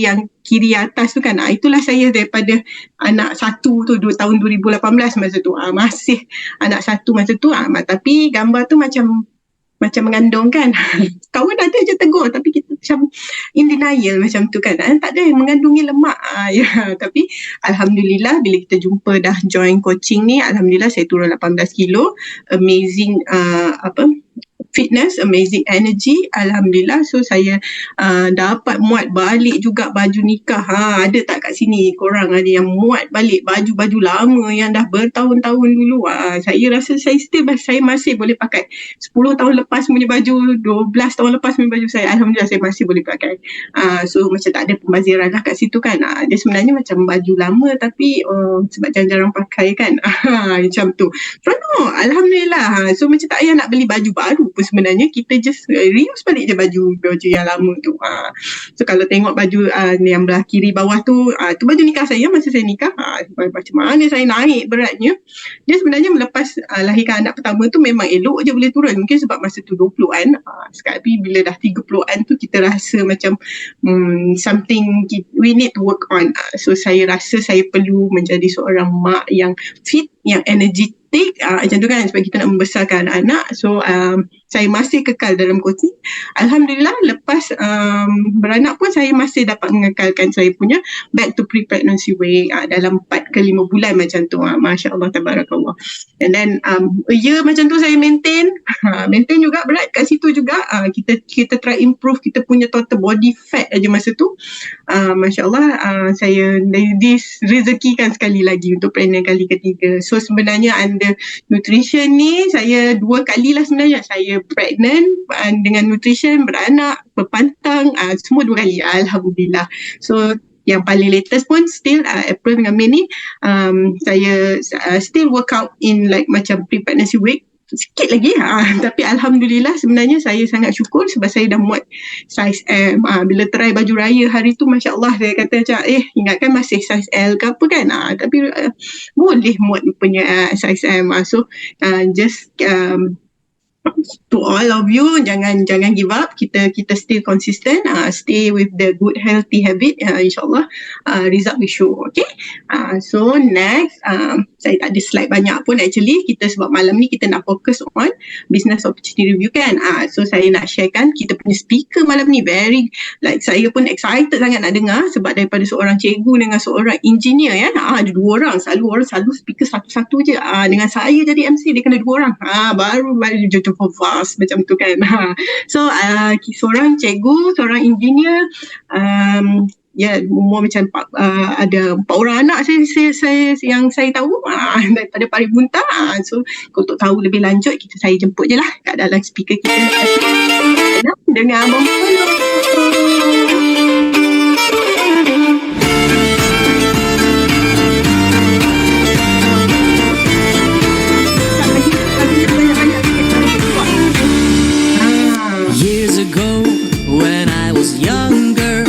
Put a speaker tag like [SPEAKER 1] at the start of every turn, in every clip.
[SPEAKER 1] yang kiri atas tu kan, itulah saya daripada anak satu tu tahun 2018 masa tu, masih anak satu masa tu, tapi gambar tu macam mengandung kan. Kawan ada je tegur tapi kita macam in denial macam tu kan, tak ada yang mengandungi lemak. Tapi Alhamdulillah bila kita jumpa dah join coaching ni, Alhamdulillah saya turun 18 kilo, amazing fitness, amazing energy, Alhamdulillah. So saya dapat muat balik juga baju nikah. Ada tak kat sini korang ada yang muat balik baju-baju lama yang dah bertahun-tahun dulu? Saya rasa saya masih boleh pakai 10 tahun lepas punya baju, 12 tahun lepas punya baju saya. Alhamdulillah saya masih boleh pakai. So macam tak ada pembaziran lah kat situ kan. Dia sebenarnya macam baju lama tapi sebab jarang-jarang pakai kan. Macam tu. So no, Alhamdulillah. So macam tak payah nak beli baju baru pun sebenarnya, kita just reuse balik je baju yang lama tu. So kalau tengok baju yang belah kiri bawah tu, tu baju nikah saya masa saya nikah. Macam mana saya naik beratnya. Dia sebenarnya melepas lahirkan anak pertama tu memang elok je boleh turun. Mungkin sebab masa tu 20-an. Sekali bila dah 30-an tu kita rasa macam something we need to work on. So saya rasa saya perlu menjadi seorang mak yang fit, yang energetic, macam tu kan, sebab kita nak membesarkan anak. So saya masih kekal dalam coaching. Alhamdulillah lepas beranak pun saya masih dapat mengekalkan saya punya back to pre-pregnancy weight dalam 4 ke 5 bulan macam tu. Masya Allah, tabarakallah. And then a year macam tu saya maintain juga berat kat situ juga. Kita try improve kita punya total body fat aja masa tu. Masya Allah, saya direzekikan sekali lagi untuk pregnant kali ketiga. So sebenarnya under nutrition ni saya 2 kali lah sebenarnya. Saya pregnant dengan nutrition, beranak, berpantang, semua 2 kali. Alhamdulillah. So yang paling latest pun still April dengan Mei ni saya still work out in like macam pre-pregnancy weight sikit lagi. Tapi Alhamdulillah sebenarnya saya sangat syukur sebab saya dah muat size M. Bila try baju raya hari tu, Masya Allah, saya kata macam ingatkan masih size L ke apa kan, tapi boleh muat punya size M. So just to all of you, jangan give up. Kita still consistent, stay with the good healthy habit, insyaallah result we show. Okay, so next saya tak ada slide banyak pun actually, kita sebab malam ni kita nak fokus on business opportunity review kan. So saya nak sharekan kita punya speaker malam ni very like, saya pun excited sangat nak dengar sebab daripada seorang cikgu dengan seorang engineer ya. Ada 2 orang, orang selalu speaker satu-satu je. Dengan saya jadi MC dia kena 2 orang. Baru fast macam tu kan. So seorang cikgu, seorang engineer, umur macam ada 4 orang anak saya yang saya tahu daripada Parit Bunta. So untuk tahu lebih lanjut saya jemput je lah kat dalam speaker kita dengan Abang Polo.
[SPEAKER 2] Years ago, when I was younger,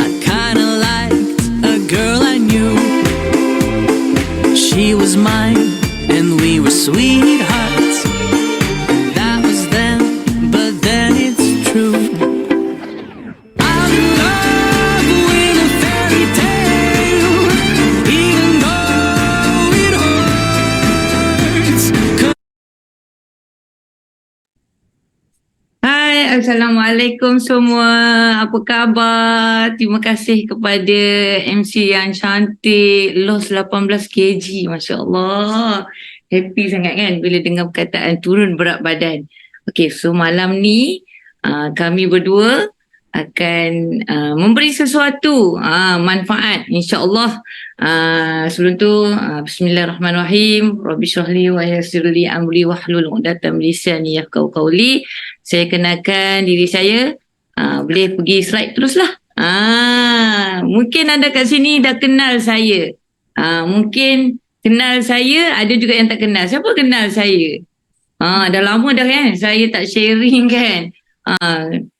[SPEAKER 2] I kinda liked a girl I knew. She was mine, and we were sweethearts. That was then, but then it's true. I'm in love with a fairy tale, even though it hurts.
[SPEAKER 3] Hai, Assalamualaikum semua. Apa khabar? Terima kasih kepada MC yang cantik, lost 18 kg. Masya Allah. Happy sangat kan bila dengar perkataan turun berat badan. Okay, so malam ni kami berdua akan memberi sesuatu manfaat, insyaAllah. Sebelum tu bismillahirrahmanirrahim. Rabbi syrahli wa yassirli amri wahlul 'uqdatam min lisani yafqahu qawli. Saya kenalkan diri saya. Boleh pergi slide teruslah. Mungkin anda kat sini dah kenal saya. Mungkin kenal saya, ada juga yang tak kenal. Siapa kenal saya? Dah lama dah kan saya tak sharing kan.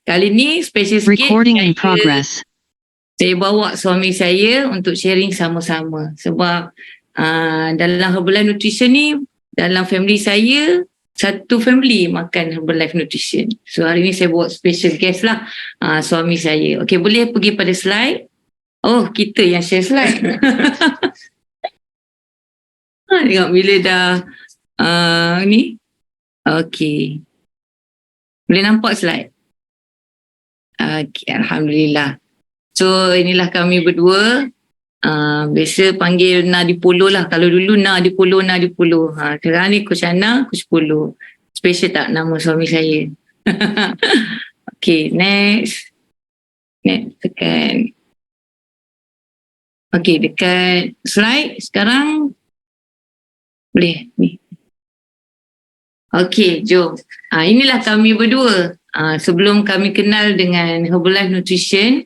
[SPEAKER 3] Kali ni special sikit.
[SPEAKER 4] Recording in progress.
[SPEAKER 3] Saya bawa suami saya untuk sharing sama-sama. Sebab dalam Herbalife Nutrition ni, dalam family saya, satu family makan Herbalife Nutrition. So hari ni saya bawa special guest lah, suami saya. Okey, boleh pergi pada slide. Oh, kita yang share slide. Tengok bila dah ni. Okey. Boleh nampak slide? Okey, Alhamdulillah. So inilah kami berdua. Biasa panggil Nadi Polo lah. Kalau dulu Nadi Polo. Sekarang ni Coach Ana, Coach Polo. Special tak nama suami saya? Okay, next. Tekan. Okay, dekat slide sekarang. Boleh ni. Okay, jom. Inilah kami berdua. Sebelum kami kenal dengan Herbalife Nutrition,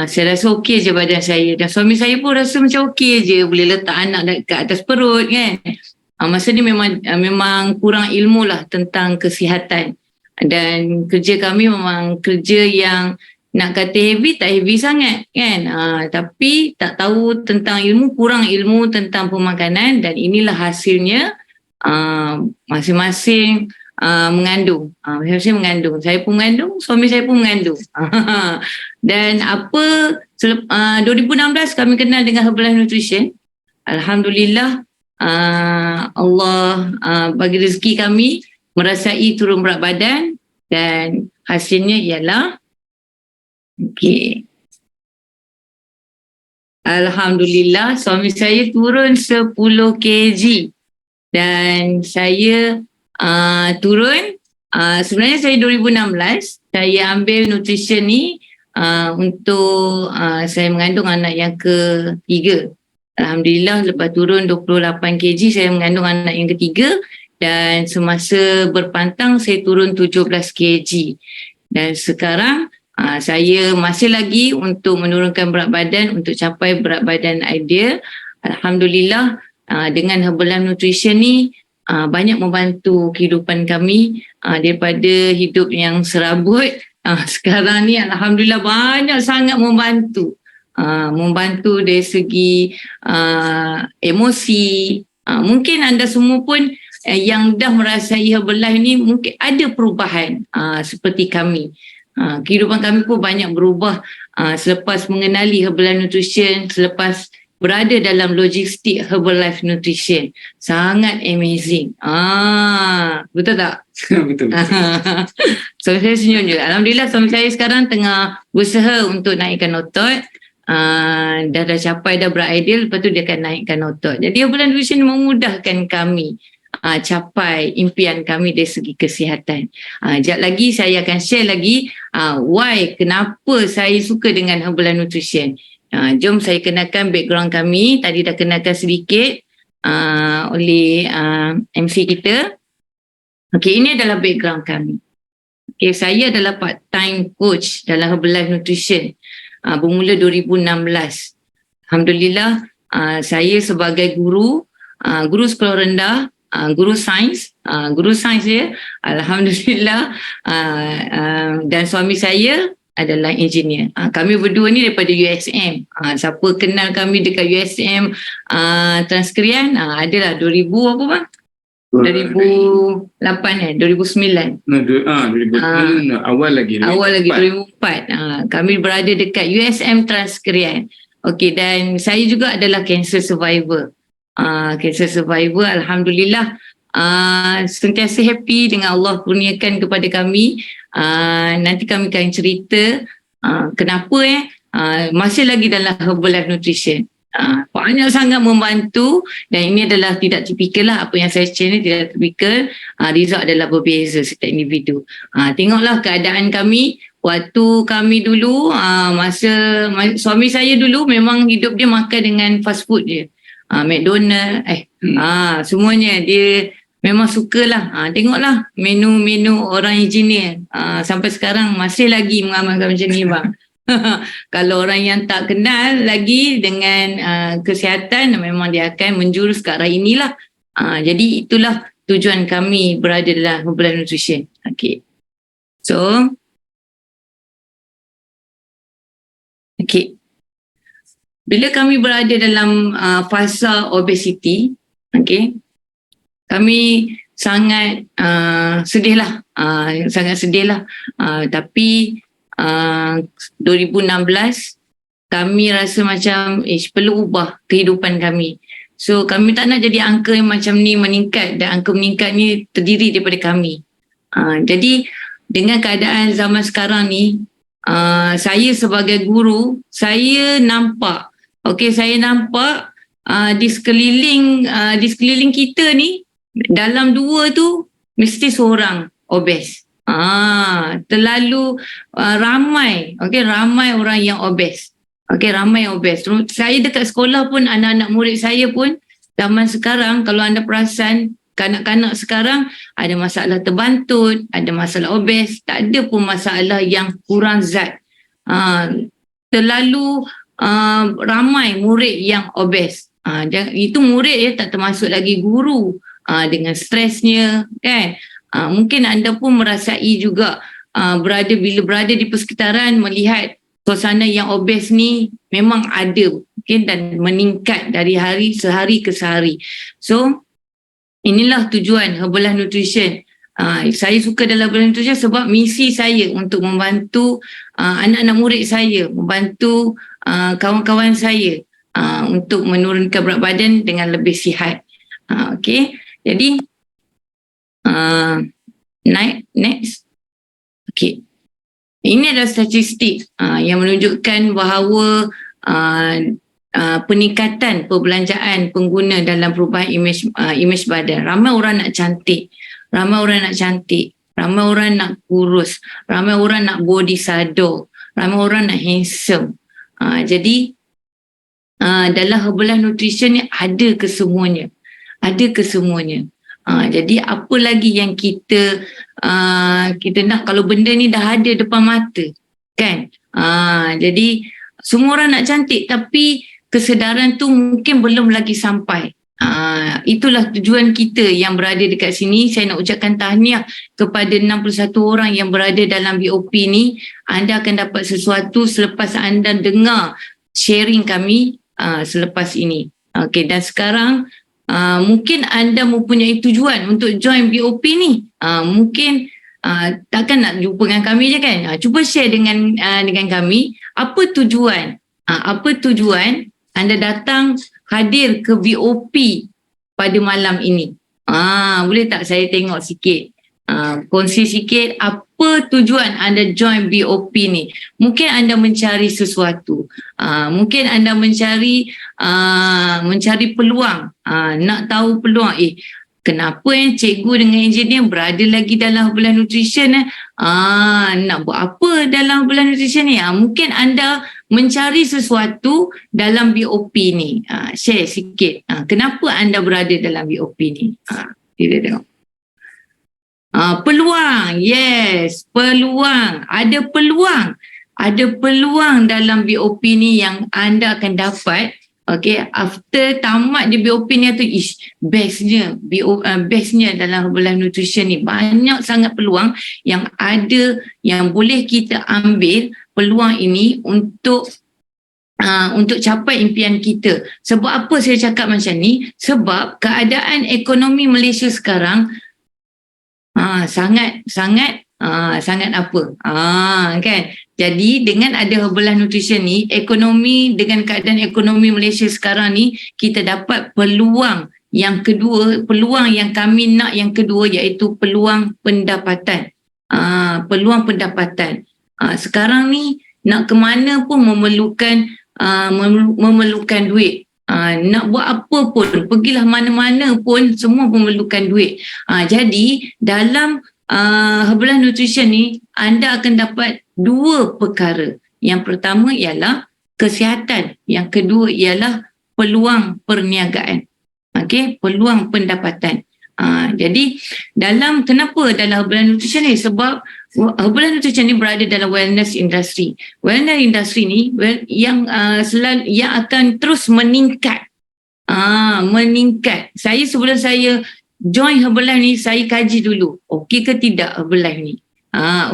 [SPEAKER 3] saya rasa okey je badan saya. Dan suami saya pun rasa macam okey je. Boleh letak anak dekat atas perut kan. Masa ni memang kurang ilmu lah tentang kesihatan. Dan kerja kami memang kerja yang nak kata heavy, tak heavy sangat kan. Tapi tak tahu tentang ilmu, kurang ilmu tentang pemakanan. Dan inilah hasilnya. Masing-masing mengandung. Masing-masing mengandung. Saya pun mengandung, suami saya pun mengandung. Dan 2016 kami kenal dengan Herbalife Nutrition. Alhamdulillah, Allah bagi rezeki kami merasai turun berat badan dan hasilnya ialah Alhamdulillah, suami saya turun 10 kg dan saya turun. Sebenarnya saya 2016 saya ambil nutrition ni untuk saya mengandung anak yang ketiga. Alhamdulillah, lepas turun 28 kg saya mengandung anak yang ketiga dan semasa berpantang saya turun 17 kg. Dan sekarang saya masih lagi untuk menurunkan berat badan untuk capai berat badan ideal. Alhamdulillah, dengan Herbalife Nutrition ni banyak membantu kehidupan kami daripada hidup yang serabut. Sekarang ni Alhamdulillah banyak sangat membantu. Membantu dari segi emosi. Mungkin anda semua pun yang dah merasai Herbalife ni mungkin ada perubahan seperti kami. Kehidupan kami pun banyak berubah selepas mengenali Herbalife Nutrition, selepas berada dalam logistik Herbalife Nutrition. Sangat amazing. Betul tak?
[SPEAKER 4] Betul.
[SPEAKER 3] Suami saya senyum juga. Alhamdulillah, suami saya sekarang tengah berusaha untuk naikkan otot. Dah capai dah berat ideal, lepas tu dia akan naikkan otot. Jadi Herbalife Nutrition memudahkan kami capai impian kami dari segi kesihatan. Sekejap lagi saya akan share lagi kenapa saya suka dengan Herbalife Nutrition. Jom saya kenalkan background kami. Tadi dah kenalkan sedikit oleh MC kita. Okey, ini adalah background kami. Okey, saya adalah part-time coach dalam Herbalife Nutrition bermula 2016. Alhamdulillah, saya sebagai guru sekolah rendah, guru sains ya. Alhamdulillah, dan suami saya adalah engineer. Kami berdua ni daripada USM. Siapa kenal kami dekat USM Transkrian, adalah 2000 apa bang? 2008 2009.
[SPEAKER 4] 2000 awal lagi
[SPEAKER 3] 2004. Kami berada dekat USM Transkrian. Okey, dan saya juga adalah cancer survivor. Alhamdulillah, sentiasa happy dengan Allah kurniakan kepada kami. Nanti kami akan cerita kenapa masih lagi dalam Herbalife Nutrition. Banyak sangat membantu dan ini adalah tidak tipikal lah. Apa yang saya share ni tidak tipikal. Result adalah berbeza setiap individu. Tengoklah keadaan kami waktu kami dulu, masa suami saya dulu memang hidup dia makan dengan fast food je. McDonald semuanya dia memang sukalah. Tengoklah menu-menu orang engineer. Sampai sekarang masih lagi mengamalkan macam ni bang. Kalau orang yang tak kenal lagi dengan kesihatan, memang dia akan menjurus ke arah inilah. Jadi itulah tujuan kami berada dalam Herbalife Nutrition. Okay. So, okay. Bila kami berada dalam fasa obesity, okay, kami sangat sedih lah. Sangat sedih lah. Tapi 2016 kami rasa macam perlu ubah kehidupan kami. So kami tak nak jadi angka yang macam ni meningkat, dan angka meningkat ni terdiri daripada kami. Jadi dengan keadaan zaman sekarang ni, saya sebagai guru, saya nampak di sekeliling kita ni, dalam 2 tu mesti seorang obes. Terlalu ramai orang yang obes. Ramai obes. Saya dekat sekolah pun, anak-anak murid saya pun zaman sekarang, kalau anda perasan, kanak-kanak sekarang ada masalah terbantut, ada masalah obes, tak ada pun masalah yang kurang zat. Terlalu ramai murid yang obes. Itu murid ya, tak termasuk lagi guru dengan stresnya, kan. Mungkin anda pun merasai juga bila berada di persekitaran, melihat suasana yang obes ni memang ada, dan meningkat dari sehari ke sehari. So inilah tujuan Herbalife Nutrition. Saya suka dalam Herbalife Nutrition sebab misi saya untuk membantu anak-anak murid saya, membantu kawan-kawan saya untuk menurunkan berat badan dengan lebih sihat. Jadi next. Ini adalah statistik yang menunjukkan bahawa peningkatan perbelanjaan pengguna dalam perubahan imej badan. Ramai orang nak cantik, ramai orang nak kurus, ramai orang nak body shadow, ramai orang nak handsome. Jadi dalam Herbalife Nutrition ni ada kesemuanya. Jadi apa lagi yang kita nak, kalau benda ni dah ada depan mata, kan? Jadi semua orang nak cantik, tapi kesedaran tu mungkin belum lagi sampai. Itulah tujuan kita yang berada dekat sini. Saya nak ucapkan tahniah kepada 61 orang yang berada dalam BOP ni. Anda akan dapat sesuatu selepas anda dengar sharing kami selepas ini. Dan sekarang mungkin anda mempunyai tujuan untuk join BOP ni. Mungkin takkan nak jumpa dengan kami je, kan? Cuba share dengan kami apa tujuan anda datang hadir ke BOP pada malam ini. Boleh tak saya tengok sikit? Kongsi sikit apa tujuan anda join BOP ni. Mungkin anda mencari sesuatu, mungkin anda mencari peluang, nak tahu peluang, kenapa cikgu dengan engineer berada lagi dalam Herbalife Nutrition, nak buat apa dalam Herbalife Nutrition ni. Mungkin anda mencari sesuatu dalam BOP ni. Share sikit kenapa anda berada dalam BOP ni. Kita tengok. Peluang, yes, peluang. Ada peluang dalam BOP ni yang anda akan dapat. After tamat di BOP ni tu, bestnya dalam Herbalife Nutrition ni. Banyak sangat peluang yang ada, yang boleh kita ambil peluang ini untuk capai impian kita. Sebab apa saya cakap macam ni? Sebab keadaan ekonomi Malaysia sekarang sangat kan. Jadi dengan ada Herbalife Nutrition ni, dengan keadaan ekonomi Malaysia sekarang ni, kita dapat peluang yang kedua, peluang yang kami nak yang kedua, iaitu peluang pendapatan. Sekarang ni nak ke mana pun memerlukan duit. Nak buat apa pun, pergilah mana-mana pun, semua memerlukan duit. Jadi dalam Herbalife Nutrition ni, anda akan dapat 2 perkara. Yang pertama ialah kesihatan, yang kedua ialah peluang perniagaan. Peluang pendapatan. Jadi kenapa dalam Herbalife Nutrition ni? Sebab Herbalife Nutrition ni berada dalam wellness industry. Wellness industry ni yang akan terus meningkat. Sebelum saya join Herbalife ni, saya kaji dulu, okey ke tidak Herbalife ni,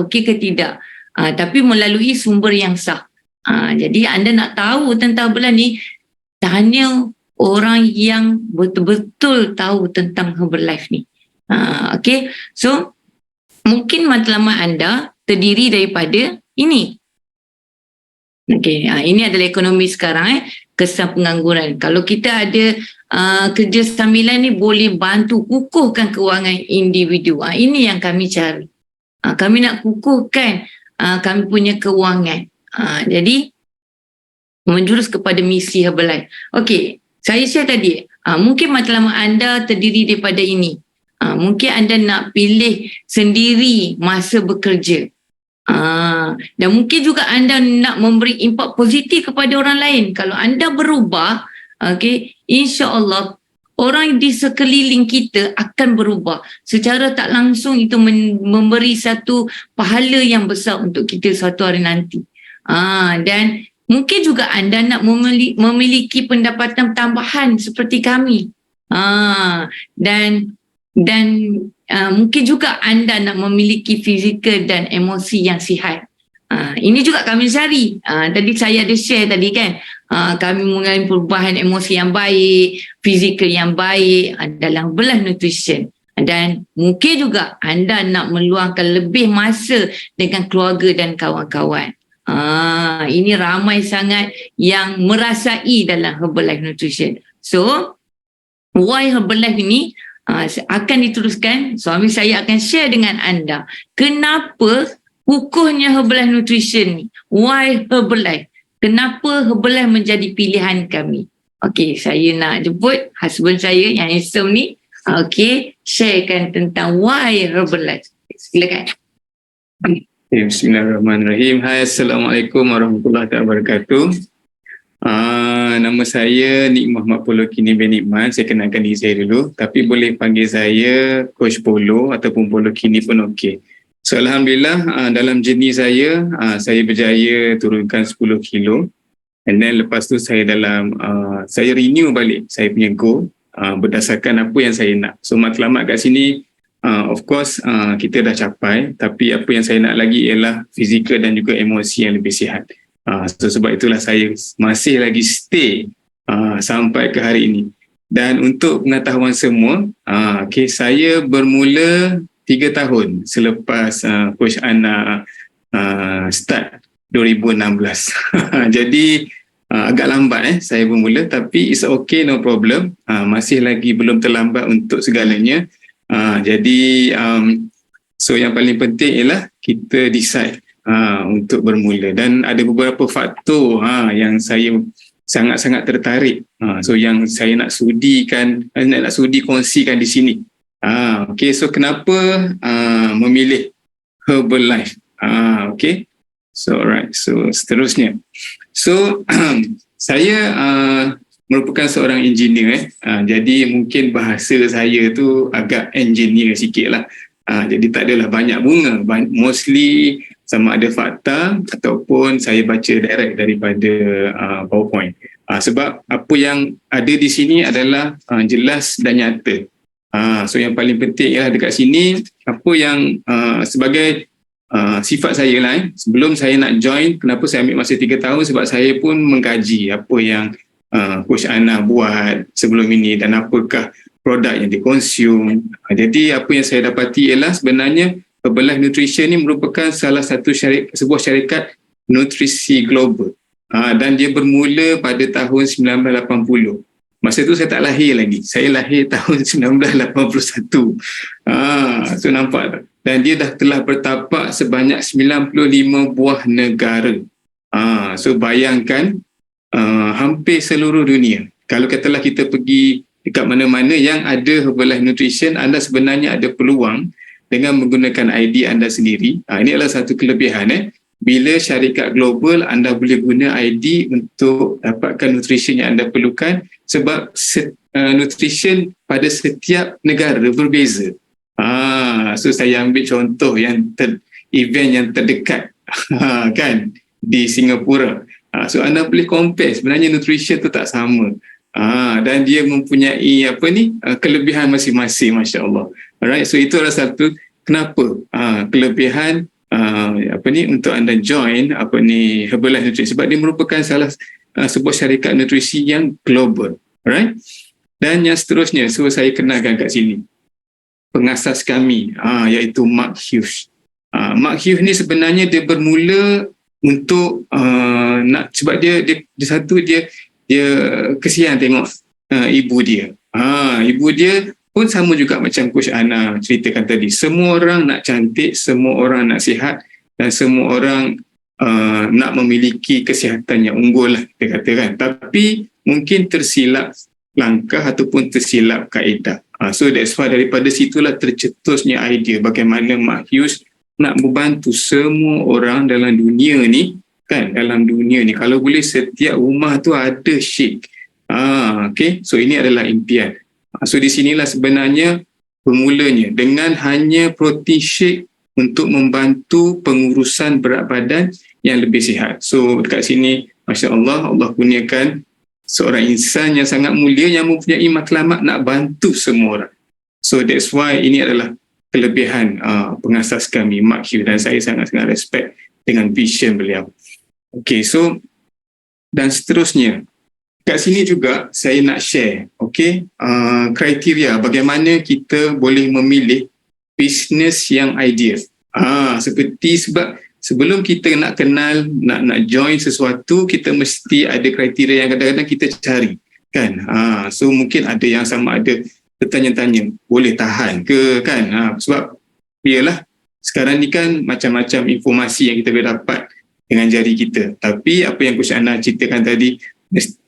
[SPEAKER 3] okey ke tidak, tapi melalui sumber yang sah. Jadi anda nak tahu tentang Herbalife ni, tanya orang yang betul-betul tahu tentang Herbalife ni. Okay, so mungkin matlamat anda terdiri daripada ini. Okay, ini adalah ekonomi sekarang, kesan pengangguran. Kalau kita ada kerja sambilan ni boleh bantu kukuhkan kewangan individu. Ini yang kami cari. Kami nak kukuhkan kami punya kewangan. Jadi menjurus kepada misi Herbalife. Okey, saya share tadi. Mungkin matlamat anda terdiri daripada ini. Mungkin anda nak pilih sendiri masa bekerja. Dan mungkin juga anda nak memberi impak positif kepada orang lain. Kalau anda berubah, okey, insya-Allah orang di sekeliling kita akan berubah. Secara tak langsung itu memberi satu pahala yang besar untuk kita suatu hari nanti. Dan mungkin juga anda nak memiliki pendapatan tambahan seperti kami. Dan mungkin juga anda nak memiliki fizikal dan emosi yang sihat. Ini juga kami cari. Tadi saya ada share tadi kan. Kami mengalami perubahan emosi yang baik, fizikal yang baik dalam belah nutrition. Dan mungkin juga anda nak meluangkan lebih masa dengan keluarga dan kawan-kawan. Ini ramai sangat yang merasai dalam Herbalife Nutrition. So, why Herbalife ini akan diteruskan. Suami saya akan share dengan anda kenapa kukuhnya Herbalife Nutrition ni. Why Herbalife? Kenapa Herbalife menjadi pilihan kami? Okey, saya nak jemput husband saya yang handsome ni. Okey, sharekan tentang why Herbalife. Silakan.
[SPEAKER 4] Bismillahirrahmanirrahim. Hai, Assalamualaikum warahmatullahi wabarakatuh. Nama saya Nik Muhammad Polo Kini bin Nikman. Saya kenalkan diri saya dulu. Tapi boleh panggil saya Coach Polo ataupun Polo Kini pun okey. So Alhamdulillah, dalam journey saya berjaya turunkan 10 kilo. And then lepas tu saya saya renew balik saya punya goal berdasarkan apa yang saya nak. So matlamat kat sini, of course kita dah capai, tapi apa yang saya nak lagi ialah fizikal dan juga emosi yang lebih sihat. So sebab itulah saya masih lagi stay sampai ke hari ini. Dan untuk pengetahuan semua, saya bermula 3 tahun selepas Coach Ana start 2016. Jadi agak lambat saya bermula, tapi it's okay, no problem. Masih lagi belum terlambat untuk segalanya. Jadi so yang paling penting ialah kita decide untuk bermula, dan ada beberapa faktor yang saya sangat-sangat tertarik. So yang saya nak sudi kongsikan di sini. Okay, so kenapa memilih Herbalife? Okay, so alright, so seterusnya. So saya merupakan seorang engineer. Jadi mungkin bahasa saya tu agak engineer sikit lah. Jadi tak adalah banyak bunga, mostly sama ada fakta ataupun saya baca direct daripada PowerPoint. Sebab apa yang ada di sini adalah jelas dan nyata. So yang paling penting ialah dekat sini apa yang sebagai sifat saya lah. Sebelum saya nak join, kenapa saya ambil masa 3 tahun? Sebab saya pun mengkaji apa yang Coach Ana buat sebelum ini dan apakah produk yang dikonsum. Jadi apa yang saya dapati ialah sebenarnya Herbalife Nutrition ni merupakan salah satu sebuah syarikat nutrisi global. Dan dia bermula pada tahun 1980. Masa tu saya tak lahir lagi. Saya lahir tahun 1981. So nampak tak? Dan dia telah bertapak sebanyak 95 buah negara. So bayangkan hampir seluruh dunia. Kalau katalah kita pergi dekat mana-mana yang ada Herbalife Nutrition, anda sebenarnya ada peluang dengan menggunakan ID anda sendiri. Ini adalah satu kelebihan. Bila syarikat global, anda boleh guna ID untuk dapatkan nutrition yang anda perlukan, sebab nutrition pada setiap negara berbeza. So saya ambil contoh yang event yang terdekat kan di Singapura. So anda boleh compare, sebenarnya nutrition tu tak sama. Dan dia mempunyai kelebihan masing-masing, masya-Allah. Alright, so itu adalah satu kenapa kelebihan untuk anda join Herbalife Nutrition, sebab dia merupakan sebuah syarikat nutrisi yang global. Alright. Dan yang seterusnya, so saya kenalkan kat sini. pengasas kami, iaitu Mark Hughes. Mark Hughes ni sebenarnya dia bermula untuk sebab dia satu dia kesian tengok ibu dia. Ibu dia pun sama juga macam Coach Ana ceritakan tadi. Semua orang nak cantik, semua orang nak sihat dan semua orang nak memiliki kesihatan yang unggul lah, dia katakan. Tapi mungkin tersilap langkah ataupun tersilap kaedah. So that's why daripada situlah tercetusnya idea bagaimana Mark Hughes nak membantu semua orang dalam dunia ni, kan, dalam dunia ni. Kalau boleh setiap rumah tu ada shake. Okay, so ini adalah impian. So di sinilah sebenarnya bermulanya dengan hanya protein shake untuk membantu pengurusan berat badan yang lebih sihat. So dekat sini, Masya Allah, Allah kurniakan seorang insan yang sangat mulia yang mempunyai matlamat nak bantu semua orang. So that's why ini adalah kelebihan pengasas kami, Mark Hughes, dan saya sangat-sangat respect dengan vision beliau. Okay, so dan seterusnya. Kat sini juga saya nak share, okay, kriteria bagaimana kita boleh memilih bisnes yang ideal. Seperti sebab sebelum kita nak kenal, nak join sesuatu, kita mesti ada kriteria yang kadang-kadang kita cari, kan. So mungkin ada yang sama ada bertanya-tanya, boleh tahan ke, kan. Sebab biarlah sekarang ni kan macam-macam informasi yang kita boleh dapat dengan jari kita. Tapi apa yang Coach Ana ceritakan tadi, mesti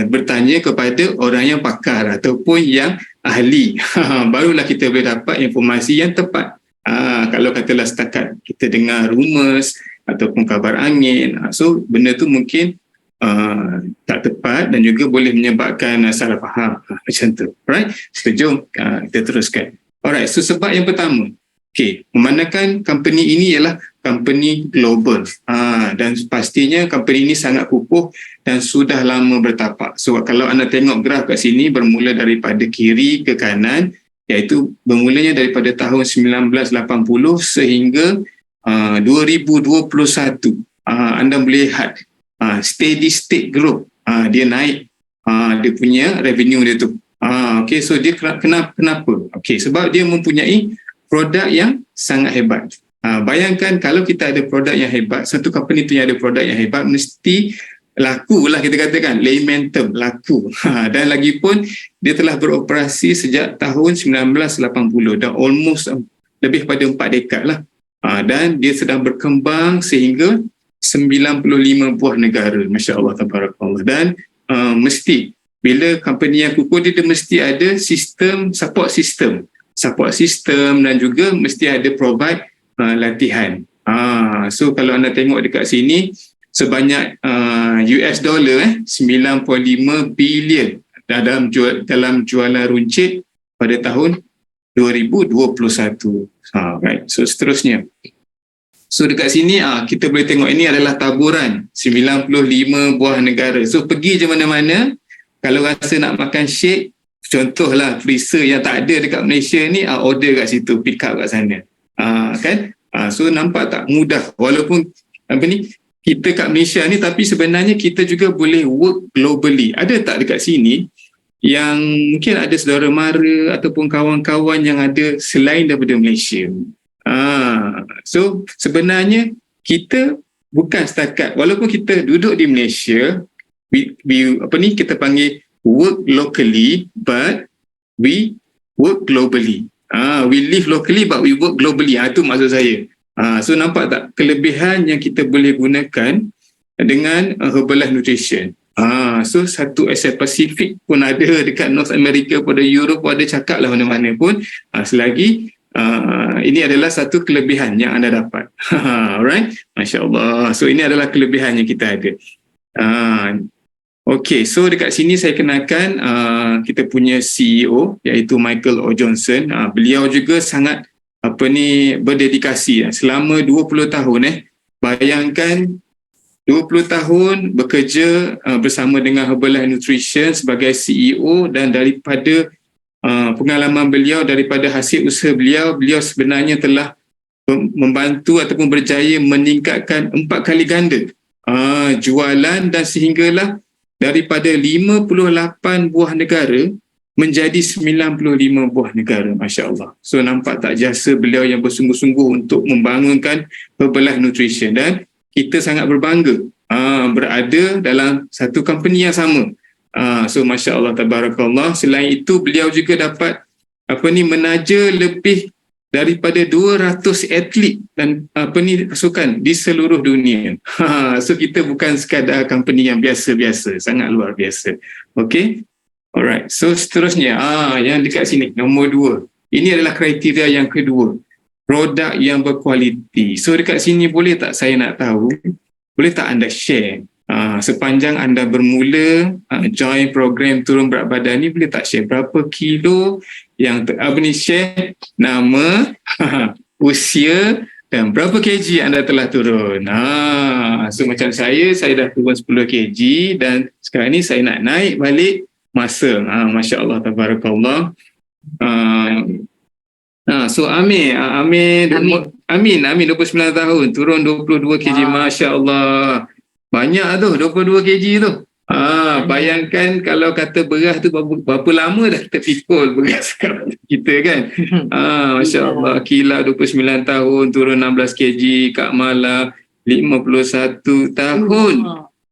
[SPEAKER 4] bertanya kepada orang yang pakar ataupun yang ahli. Barulah kita boleh dapat informasi yang tepat. Kalau katalah setakat kita dengar rumours ataupun kabar angin, so benda tu mungkin tak tepat dan juga boleh menyebabkan salah faham, macam tu. Alright, so jom kita teruskan. Alright, so sebab yang pertama, okay, memandangkan company ini ialah company global, dan pastinya company ini sangat kukuh dan sudah lama bertapak. So kalau anda tengok graf kat sini, bermula daripada kiri ke kanan, iaitu bermulanya daripada tahun 1980 sehingga 2021. Anda boleh lihat steady state growth, dia naik dia punya revenue dia tu. Okay, so dia kenapa? Okay, sebab dia mempunyai produk yang sangat hebat. Bayangkan kalau kita ada produk yang hebat, satu company tu yang ada produk yang hebat, mesti laku lah, kita katakan layman term, laku. Dan lagi pun dia telah beroperasi sejak tahun 1980 dan almost lebih pada 4 dekad lah. Dan dia sedang berkembang sehingga 95 buah negara, Masya Allah, tabarakallah. Dan mesti bila company yang kukuh, dia mesti ada sistem, support system dan juga mesti ada provide latihan. So kalau anda tengok dekat sini, sebanyak US dollar 9.5 bilion dalam jualan runcit pada tahun 2021. Right. So seterusnya. So dekat sini kita boleh tengok ini adalah taburan 95 buah negara. So pergi je mana-mana, kalau rasa nak makan shake, contohlah freezer yang tak ada dekat Malaysia ni, order kat situ, pick up kat sana. Kan? So nampak tak mudah, walaupun kita kat Malaysia ni, tapi sebenarnya kita juga boleh work globally. Ada tak dekat sini yang mungkin ada saudara mara ataupun kawan-kawan yang ada selain daripada Malaysia? So sebenarnya kita bukan setakat, walaupun kita duduk di Malaysia, kita panggil work locally, but we work globally. We live locally but we work globally. Itu maksud saya. So nampak tak kelebihan yang kita boleh gunakan dengan Herbalife Nutrition. So satu Asia Pacific pun ada, dekat North America pun ada, Europe pun ada, cakap lah mana-mana pun, selagi ini adalah satu kelebihan yang anda dapat. Alright, Masya Allah. So ini adalah kelebihan yang kita ada. Okay, so dekat sini saya kenalkan kita punya CEO, iaitu Michael O. Johnson. Beliau juga sangat berdedikasi selama 20 tahun. Bayangkan 20 tahun bekerja bersama dengan Herbalife Nutrition sebagai CEO, dan daripada pengalaman beliau, daripada hasil usaha beliau sebenarnya telah membantu ataupun berjaya meningkatkan 4 kali ganda jualan, dan sehinggalah daripada 58 buah negara menjadi 95 buah negara, Masya Allah. So nampak tak jasa beliau yang bersungguh-sungguh untuk membangunkan Herbalife Nutrition, dan kita sangat berbangga berada dalam satu company yang sama. So Masya Allah, Tabarakallah. Selain itu beliau juga dapat menaja lebih daripada 200 atlet dan pasukan di seluruh dunia. So kita bukan sekadar company yang biasa-biasa, sangat luar biasa. Okay. Alright, so seterusnya yang dekat sini nombor 2. Ini adalah kriteria yang kedua, produk yang berkualiti. So dekat sini boleh tak saya nak tahu, boleh tak anda share sepanjang anda bermula join program turun berat badan ni, boleh tak share berapa kilo yang share nama, usia dan berapa kg anda telah turun. So macam saya dah turun 10 kg dan sekarang ni saya nak naik balik masa. Masya Allah, Tabarakallah. So Amin 29 tahun turun 22 kg. Masya Allah, banyak tu, 22 kg tu. Bayangkan kalau kata beras tu berapa lama dah kita pikul beras kita kan. Masya Allah, Kila 29 tahun turun 16 kg, Kak Mala 51 tahun.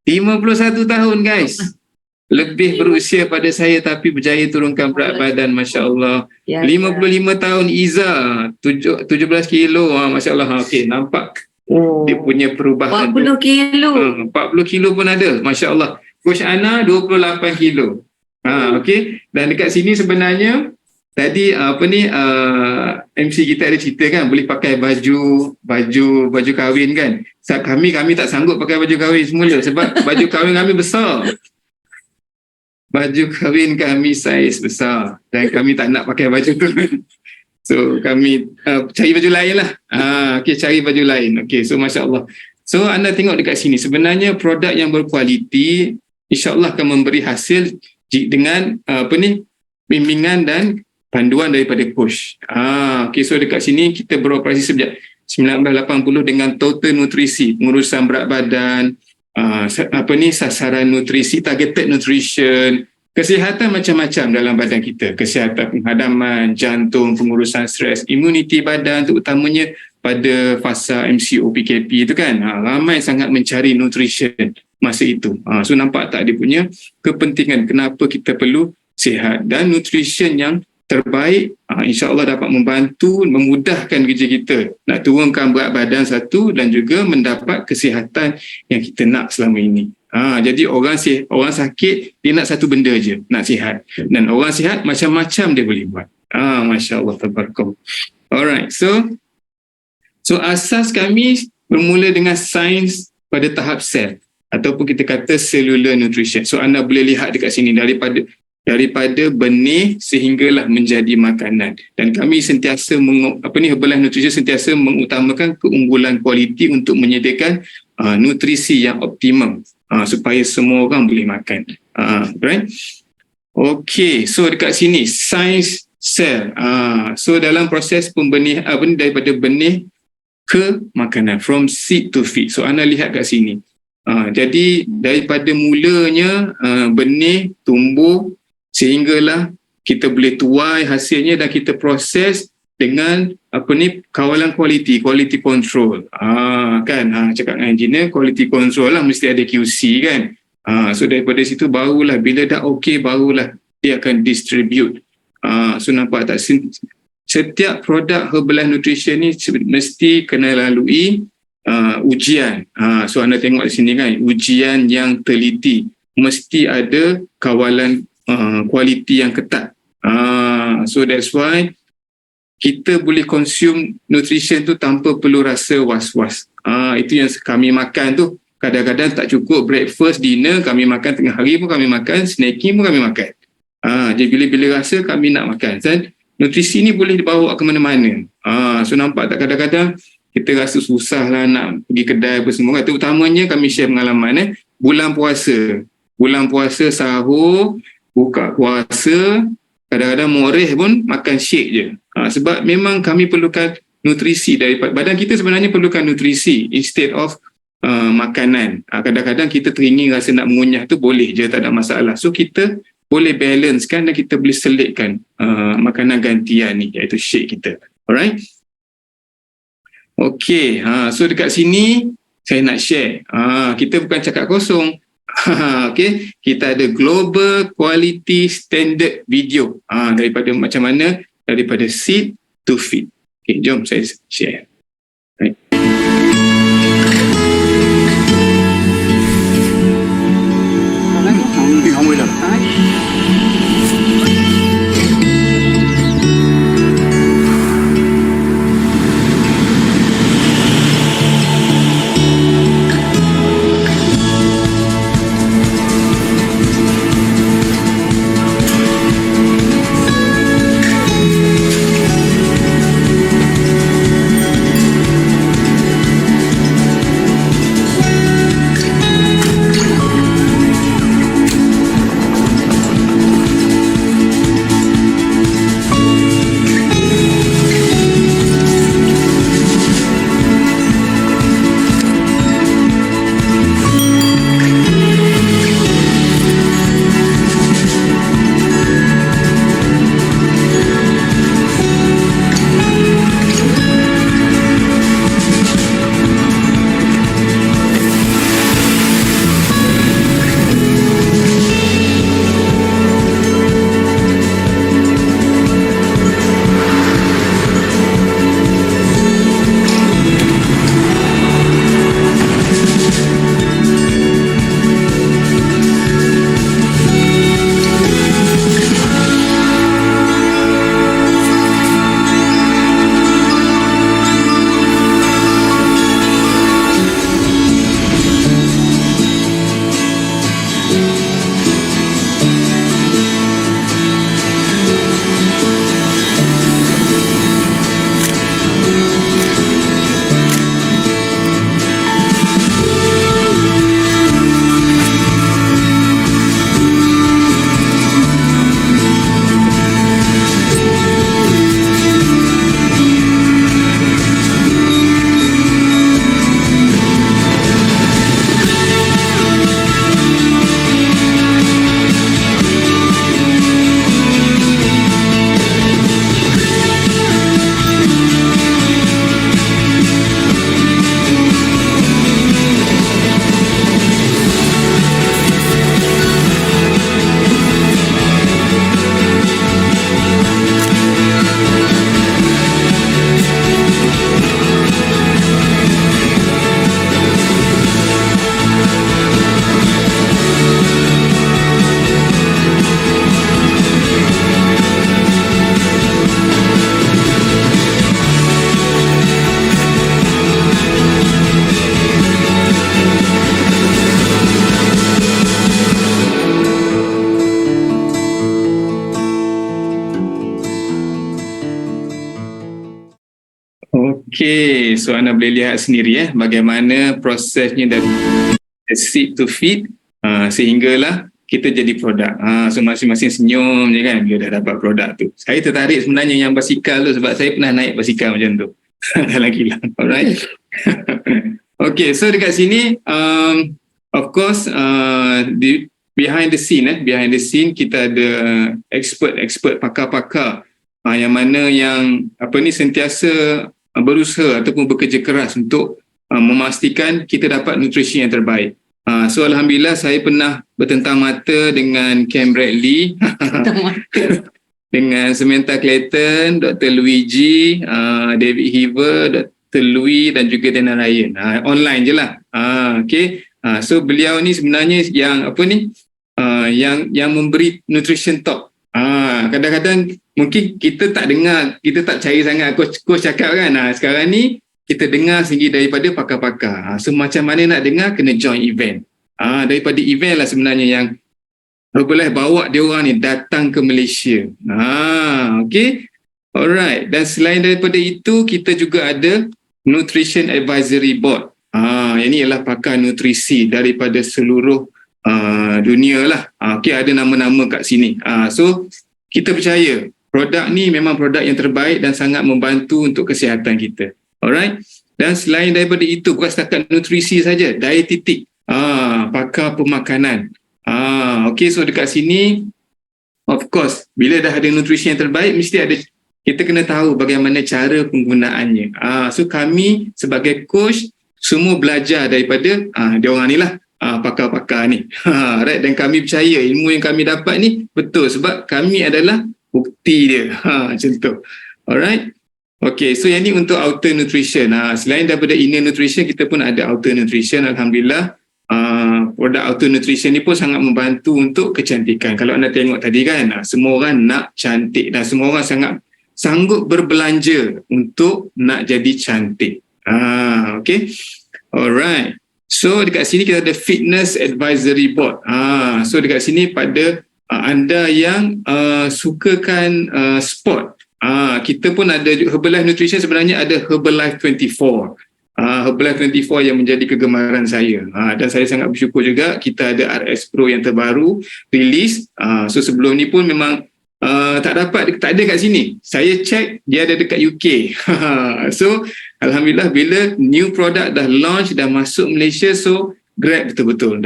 [SPEAKER 4] 51 tahun guys. Lebih berusia pada saya tapi berjaya turunkan berat badan, Masya Allah. 55 tahun Iza, 17 kilo. Masya Allah. Okey, nampak dia punya perubahan.
[SPEAKER 3] 40 kilo.
[SPEAKER 4] 40 kilo pun ada, Masya Allah. Coach Ana 28 kilo. Okey. Dan dekat sini sebenarnya tadi MC kita ada cerita kan, boleh pakai baju kahwin kan. Kami tak sanggup pakai baju kahwin semula sebab baju kahwin kami besar. Baju kahwin kami saiz besar dan kami tak nak pakai baju tu. So kami cari baju lain lah. Cari baju lain. So Masya Allah. So anda tengok dekat sini, sebenarnya produk yang berkualiti insyaAllah akan memberi hasil dengan bimbingan dan panduan daripada coach. So dekat sini kita beroperasi sejak 1980 dengan total nutrisi, pengurusan berat badan, sasaran nutrisi, targeted nutrition, kesihatan macam-macam dalam badan kita, kesihatan penghadaman, jantung, pengurusan stres, imuniti badan, terutamanya pada fasa MCO PKP itu kan. Ramai sangat mencari nutrition masa itu. So nampak tak dia punya kepentingan kenapa kita perlu sihat, dan nutrition yang terbaik insya-Allah dapat membantu, memudahkan kerja kita nak turunkan berat badan satu dan juga mendapat kesihatan yang kita nak selama ini. Jadi orang sakit dia nak satu benda je, nak sihat, dan orang sihat macam-macam dia boleh buat. Masya-Allah, tabarakallah. Alright, so asas kami bermula dengan sains pada tahap sel ataupun kita kata cellular nutrition. So anda boleh lihat dekat sini daripada benih sehinggalah menjadi makanan. Dan kami sentiasa Herbalife Nutrition sentiasa mengutamakan keunggulan kualiti untuk menyediakan nutrisi yang optimum supaya semua orang boleh makan. Right? Okay, so dekat sini sains sel. So dalam proses pembenih daripada benih ke makanan, from seed to feed. So anda lihat kat sini. Jadi daripada mulanya benih tumbuh sehinggalah kita boleh tuai hasilnya dan kita proses dengan kawalan kualiti, quality control. Cakap dengan engineer, quality control lah, mesti ada QC kan. So daripada situ barulah bila dah okey, barulah dia akan distribute. So nampak tak, setiap produk Herbalife Nutrition ni mesti kena lalui ujian. So anda tengok di sini kan, ujian yang teliti, mesti ada kawalan kualiti yang ketat. So that's why kita boleh consume nutrition tu tanpa perlu rasa was-was. Itu yang kami makan tu. Kadang-kadang tak cukup breakfast, dinner, kami makan tengah hari pun kami makan, snacking pun kami makan. Jadi bila-bila rasa kami nak makan. Dan nutrisi ni boleh dibawa ke mana-mana. So nampak tak, kadang-kadang kita rasa susah lah nak pergi kedai apa semua. Terutamanya kami share pengalaman bulan puasa sahur, buka puasa, kadang-kadang moreh pun makan shake je. Sebab memang kami perlukan nutrisi daripada badan kita, sebenarnya perlukan nutrisi instead of makanan. Kadang-kadang kita teringin rasa nak mengunyah tu boleh je, tak ada masalah. So kita boleh balancekan dan kita boleh selitkan makanan gantian ni, iaitu shake kita. Alright? Okay, so dekat sini saya nak share. Kita bukan cakap kosong. Okay, kita ada global quality standard video daripada macam mana, daripada seed to feed. Okay, jom saya share. Right. Okay, so anda boleh lihat sendiri bagaimana prosesnya dari seed to feed sehinggalah kita jadi produk. So masing-masing senyum je kan bila dah dapat produk tu. Saya tertarik sebenarnya yang basikal tu sebab saya pernah naik basikal macam tu dalam kilang. Alright. Okay, so dekat sini of course behind the scene kita ada expert pakar-pakar yang mana yang sentiasa berusaha ataupun bekerja keras untuk memastikan kita dapat nutrisi yang terbaik. So alhamdulillah saya pernah bertentang mata dengan Cam Bradley, dengan Samantha Clayton, Dr. Luigi, David Heaver, Dr. Louis dan juga Dana Ryan. Online je lah. Okay. So beliau ni sebenarnya yang memberi nutrition talk. Kadang-kadang mungkin kita tak dengar, kita tak cari sangat coach cakap kan. Sekarang ni kita dengar sendiri daripada pakar-pakar. So macam mana nak dengar, kena join event. Daripada event lah sebenarnya yang boleh bawa dia orang ni datang ke Malaysia. Okay. Alright. Dan selain daripada itu, kita juga ada Nutrition Advisory Board. Yang ni ialah pakar nutrisi daripada seluruh dunia lah. Okay, ada nama-nama kat sini. So kita percaya produk ni memang produk yang terbaik dan sangat membantu untuk kesihatan kita. Alright. Dan selain daripada itu, bukan setakat nutrisi saja, dietetik, pakar pemakanan. Okay, so dekat sini Of course, bila dah ada nutrisi yang terbaik, mesti ada, kita kena tahu bagaimana cara penggunaannya. So kami sebagai coach semua belajar daripada dia orang ni lah, pakar-pakar ni. Right? Dan kami percaya ilmu yang kami dapat ni betul sebab kami adalah bukti dia. Macam tu. Alright? Okay, so yang ni untuk outer nutrition. Selain daripada inner nutrition, kita pun ada outer nutrition. Alhamdulillah. Produk outer nutrition ni pun sangat membantu untuk kecantikan. Kalau anda tengok tadi kan, semua orang nak cantik dan semua orang sangat sanggup berbelanja untuk nak jadi cantik. Okay. Alright. So dekat sini kita ada fitness advisory board. So dekat sini pada anda yang sukakan sport, kita pun ada Herbalife Nutrition, sebenarnya ada Herbalife 24. Herbalife 24 yang menjadi kegemaran saya. Dan saya sangat bersyukur juga kita ada RS Pro yang terbaru release. So sebelum ni pun memang tak ada kat sini. Saya check dia ada dekat UK. So alhamdulillah bila new product dah launch, dah masuk Malaysia, so grab betul-betul.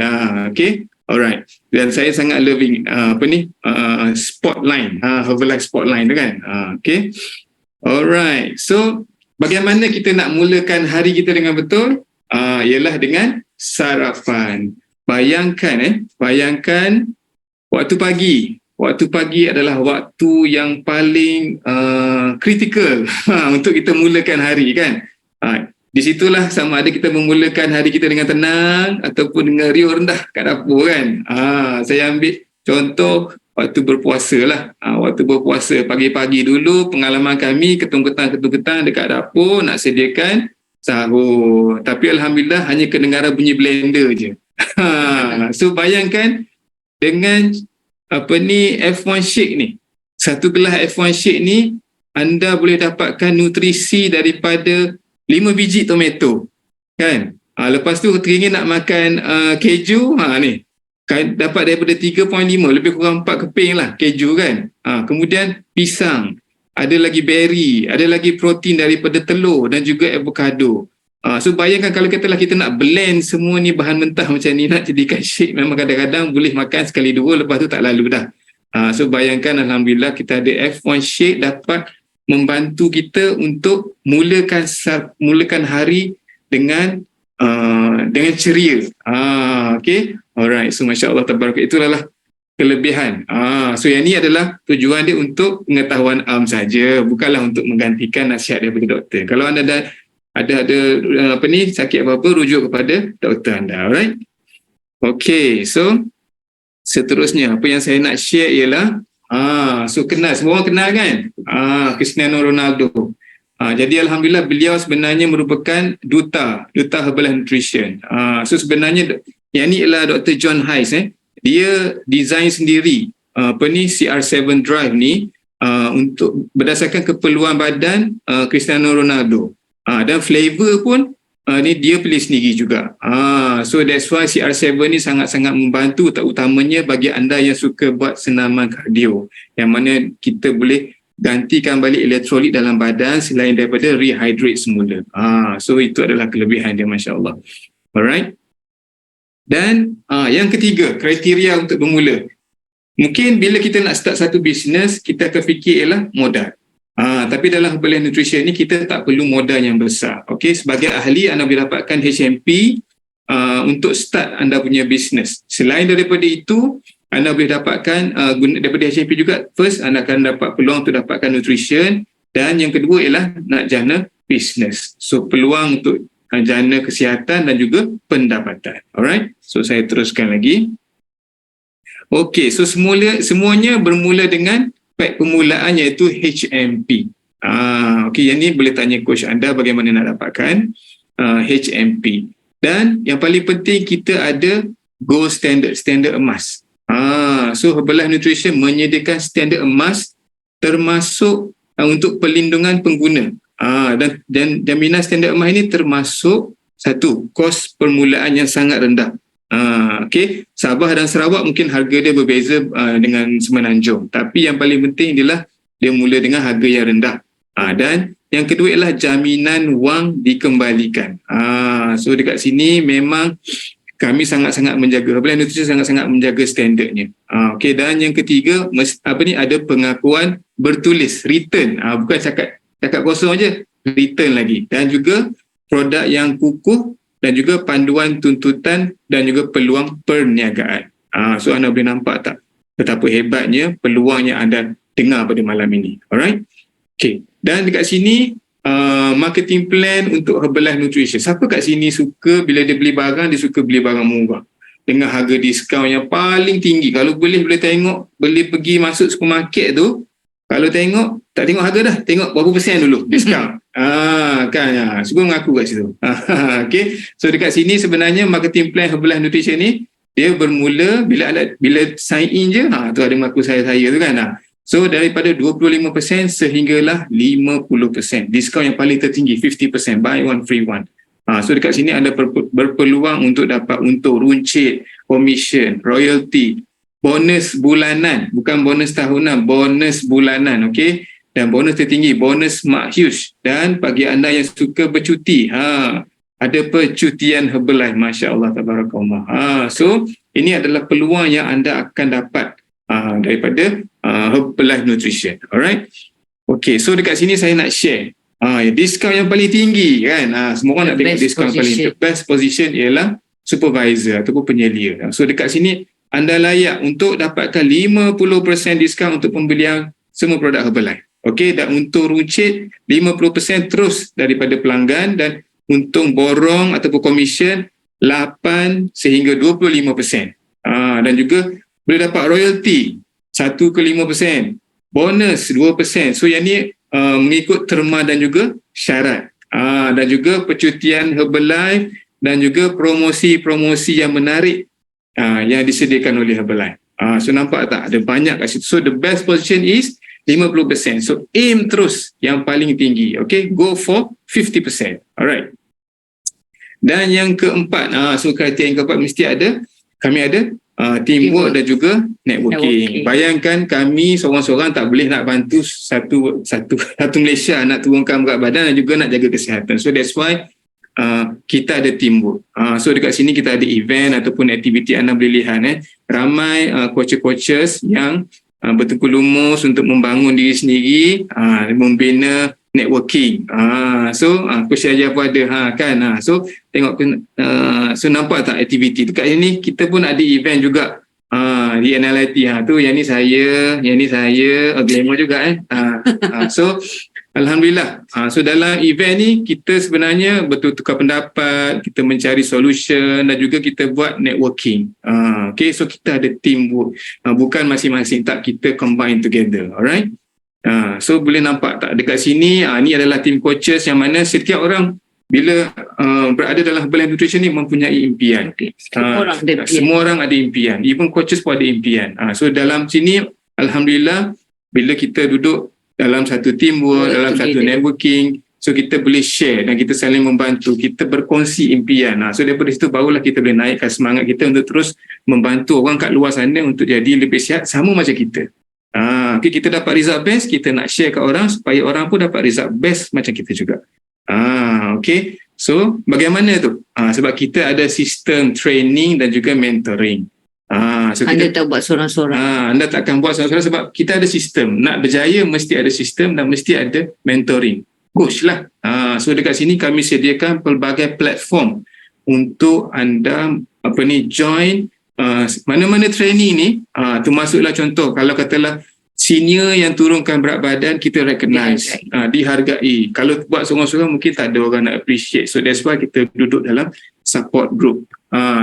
[SPEAKER 4] Okay. Alright. Dan saya sangat loving Spotline, Herbalife Spotline tu kan. Okay. Alright. So bagaimana kita nak mulakan hari kita dengan betul? Ialah dengan sarapan. Bayangkan waktu pagi. Waktu pagi adalah waktu yang paling kritikal untuk kita mulakan hari kan. Di situlah sama ada kita memulakan hari kita dengan tenang ataupun dengan riuh rendah kat dapur kan. Saya ambil contoh waktu berpuasa lah. Waktu berpuasa pagi-pagi dulu, pengalaman kami ketung-ketang dekat dapur nak sediakan sahur. Tapi alhamdulillah hanya kedengaran bunyi blender je. So bayangkan dengan F1 shake ni. Satu gelas F1 shake ni anda boleh dapatkan nutrisi daripada 5 biji tomato. Kan? Lepas tu teringin nak makan keju, ni dapat daripada 3.5, lebih kurang 4 keping lah keju kan. Kemudian pisang, ada lagi berry, ada lagi protein daripada telur dan juga avocado. So bayangkan kalau katalah kita nak blend semua ni bahan mentah macam ni nak jadikan shake, memang kadang-kadang boleh makan sekali dua, lepas tu tak lalu dah. So bayangkan alhamdulillah kita ada F1 shake dapat membantu kita untuk mulakan hari dengan ceria. Okay. Alright. So masya-Allah tabaraka, itulah kelebihan. So yang ni adalah tujuan dia untuk pengetahuan am saja, bukanlah untuk menggantikan nasihat daripada doktor. Kalau anda ada sakit apa-apa, rujuk kepada doktor anda. Alright. Okay. So seterusnya apa yang saya nak share ialah so semua orang kenal kan Cristiano Ronaldo. Jadi alhamdulillah beliau sebenarnya merupakan duta Herbalife Nutrition. So sebenarnya yang ni ialah Dr. John Hayes. Dia design sendiri CR7 Drive ni untuk berdasarkan keperluan badan Cristiano Ronaldo. Dan flavor pun ni dia pilih sendiri juga. So that's why CR7 ni sangat-sangat membantu, terutamanya bagi anda yang suka buat senaman kardio, yang mana kita boleh gantikan balik elektrolit dalam badan selain daripada rehydrate semula. So itu adalah kelebihan dia, masya-Allah. Alright. Dan yang ketiga, kriteria untuk bermula. Mungkin bila kita nak start satu bisnes, kita akan fikir ialah modal. Tapi dalam Herbalife Nutrition ni kita tak perlu modal yang besar. Okay, sebagai ahli anda boleh dapatkan HMP untuk start anda punya bisnes. Selain daripada itu, anda boleh dapatkan daripada HMP juga. First, anda akan dapat peluang untuk dapatkan nutrition, dan yang kedua ialah nak jana bisnes. So peluang untuk jana kesihatan dan juga pendapatan. Alright, so saya teruskan lagi. Okay, so semuanya bermula dengan pack permulaan iaitu HMP. Okay, yang ni boleh tanya coach anda bagaimana nak dapatkan HMP. Dan yang paling penting kita ada gold standard emas. So Herbalife Nutrition menyediakan standard emas termasuk untuk perlindungan pengguna. Dan jaminan standard emas ini termasuk satu, kos permulaan yang sangat rendah. Okay, Sabah dan Sarawak mungkin harga dia berbeza dengan Semenanjung, tapi yang paling penting adalah dia mula dengan harga yang rendah. Dan yang kedua ialah jaminan wang dikembalikan. So dekat sini memang kami sangat-sangat menjaga, Herbalife Nutrition sangat-sangat menjaga standardnya. Okey, dan yang ketiga, ada pengakuan bertulis, written. Bukan cakap kosong aja, written lagi. Dan juga produk yang kukuh dan juga panduan tuntutan dan juga peluang perniagaan. So anda boleh nampak tak betapa hebatnya peluang yang anda dengar pada malam ini. Alright? Okay. Dan dekat sini marketing plan untuk Herbalife Nutrition. Siapa kat sini suka bila dia beli barang, dia suka beli barang murah dengan harga diskaun yang paling tinggi. Kalau boleh tengok, boleh pergi masuk supermarket tu, kalau tengok, tak tengok harga dah, tengok berapa persen dulu diskaun. Kan ya, suka mengaku kat situ. Okay. So dekat sini sebenarnya marketing plan Herbalife Nutrition ni dia bermula bila sign in je, tu ada mengaku saya tu kan. So daripada 25% sehinggalah 50%. Diskaun yang paling tertinggi 50%, buy one free one. So dekat sini anda berpeluang untuk dapat untung, runcit, komisen, royalty, bonus bulanan, bukan bonus tahunan, bonus bulanan, okey. Dan bonus tertinggi, bonus Mak Huge. Dan bagi anda yang suka bercuti, ada percutian Herbalife, masya-Allah tabarakallah. So ini adalah peluang yang anda akan dapat daripada Herbalife Nutrition. Alright. Okay, so dekat sini saya nak share diskaun yang paling tinggi kan. Semua orang nak tengok diskaun paling tinggi. Best position ialah supervisor ataupun penyelia. So dekat sini anda layak untuk dapatkan 50% diskaun untuk pembelian semua produk Herbalife. Okay, dan untung runcit 50% terus daripada pelanggan, dan untung borong ataupun komisen 8 sehingga 25%. Dan juga boleh dapat royalty 1 ke 5%, bonus 2%. So yang ni mengikut terma dan juga syarat. Dan juga percutian Herbalife dan juga promosi-promosi yang menarik yang disediakan oleh Herbalife. So nampak tak? Ada banyak kat situ. So the best position is 50%. So aim terus yang paling tinggi. Okay, go for 50%. Alright. Dan yang keempat, so kriteria yang keempat mesti ada, kami ada teamwork dan juga networking. Bayangkan kami seorang-seorang tak boleh nak bantu satu Malaysia nak turunkan berat badan dan juga nak jaga kesihatan. So that's why kita ada teamwork. So dekat sini kita ada event ataupun aktiviti anda boleh lihat ramai coaches yang bertengkur lumus untuk membangun diri sendiri, membina networking. So coach ajar pun ada kan. So tengok so nampak tak aktiviti dekat sini. Kita pun ada event juga di NLIT. Tu yang ni saya glamour juga so alhamdulillah. So dalam event ni kita sebenarnya bertukar pendapat, kita mencari solution dan juga kita buat networking. Okay, so kita ada teamwork, bukan masing-masing, tak, kita combine together. Alright. So boleh nampak tak dekat sini, ni adalah team coaches yang mana setiap orang bila berada dalam Herbalife Nutrition ni mempunyai impian. Semua orang ada impian. Even coaches pun ada impian. So dalam sini alhamdulillah bila kita duduk dalam satu teamwork, dalam satu networking, so kita boleh share dan kita saling membantu, kita berkongsi impian. So daripada situ barulah kita boleh naikkan semangat kita untuk terus membantu orang kat luar sana untuk jadi lebih sihat sama macam kita. Okay, kita dapat result best, kita nak share kat orang supaya orang pun dapat result best macam kita juga. Okay, so bagaimana tu? Sebab kita ada sistem training dan juga mentoring. So
[SPEAKER 3] anda tak buat seorang-seorang.
[SPEAKER 4] Anda tak akan buat seorang-seorang sebab kita ada sistem. Nak berjaya mesti ada sistem dan mesti ada mentoring. Coach lah. So dekat sini kami sediakan pelbagai platform untuk anda join mana-mana training ni. Termasuklah contoh kalau katalah senior yang turunkan berat badan, kita recognize, dihargai. Kalau buat seorang-seorang mungkin tak ada orang nak appreciate. So that's why kita duduk dalam support group.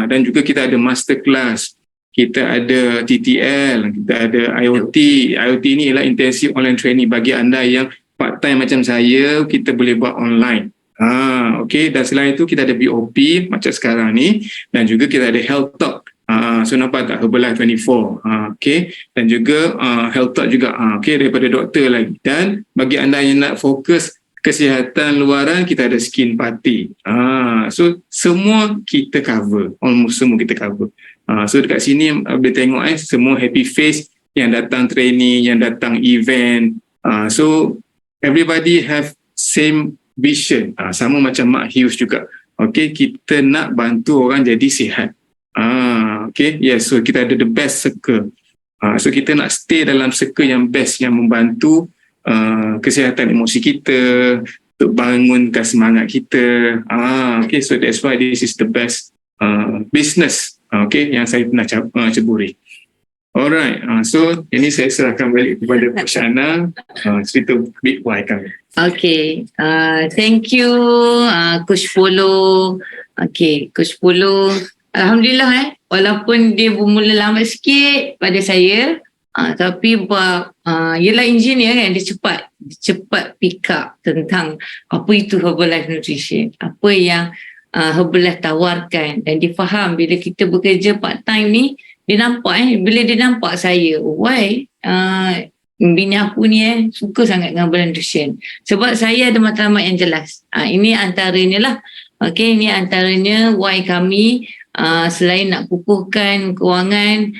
[SPEAKER 4] Dan juga kita ada masterclass, kita ada TTL, kita ada IoT. IoT ni ialah intensive online training bagi anda yang part time macam saya, kita boleh buat online. Okay. Dan selain itu kita ada BOP macam sekarang ni, dan juga kita ada health talk. So nampak tak, Herbalife 24. Okay. Dan juga health talk juga. Okay, daripada doktor lagi. Dan bagi anda yang nak fokus kesihatan luaran, kita ada skin party. So semua kita cover, almost semua kita cover. So dekat sini boleh tengok semua happy face yang datang training, yang datang event. So everybody have same vision. Sama macam Mak Hughes juga. Okay, kita nak bantu orang jadi sihat. Okay, yes, so kita ada the best circle. So kita nak stay dalam circle yang best, yang membantu kesihatan emosi kita, untuk bangunkan semangat kita. Okay, so that's why this is the best business, okay, yang saya pernah ceburi. Alright, so ini saya serahkan balik kepada Coach Ana, cerita Big Why kami.
[SPEAKER 3] Okay, thank you Coach Polo. Okay, Coach Polo, Alhamdulillah walaupun dia bermula lambat sikit pada saya, tapi yelah engineer kan, dia cepat pick up tentang apa itu Herbalife Nutrition, apa yang Herbalife tawarkan, dan dia faham bila kita bekerja part time ni, dia nampak bila dia nampak saya, why bini aku ni suka sangat dengan Herbalife Nutrition, sebab saya ada matlamat yang jelas. Ini antaranya lah. Okay, ini antaranya why kami selain nak kukuhkan kewangan,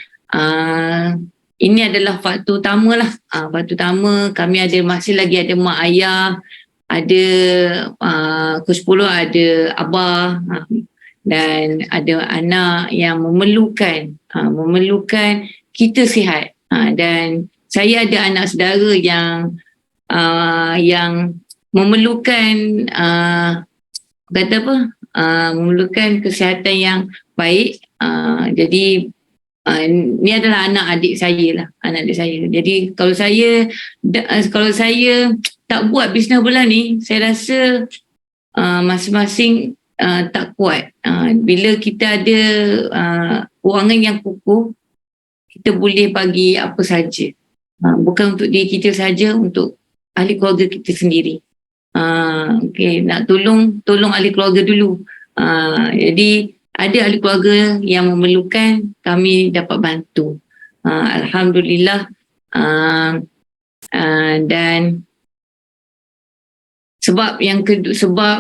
[SPEAKER 3] ini adalah faktor utama lah. Faktor utama, kami masih lagi ada mak ayah, ada Coach Polo, ada abah, dan ada anak yang memerlukan kita sihat. Dan saya ada anak saudara yang memerlukan memerlukan kesihatan yang baik. Jadi ni adalah anak adik saya. Jadi kalau saya tak buat bisnes bola ni, saya rasa masing-masing tak kuat. Bila kita ada kewangan yang kukuh, kita boleh bagi apa saja. Bukan untuk diri kita saja, untuk ahli keluarga kita sendiri. Okay, nak tolong ahli keluarga dulu. Jadi ada ahli keluarga yang memerlukan, kami dapat bantu. Alhamdulillah. Dan sebab yang kedua, sebab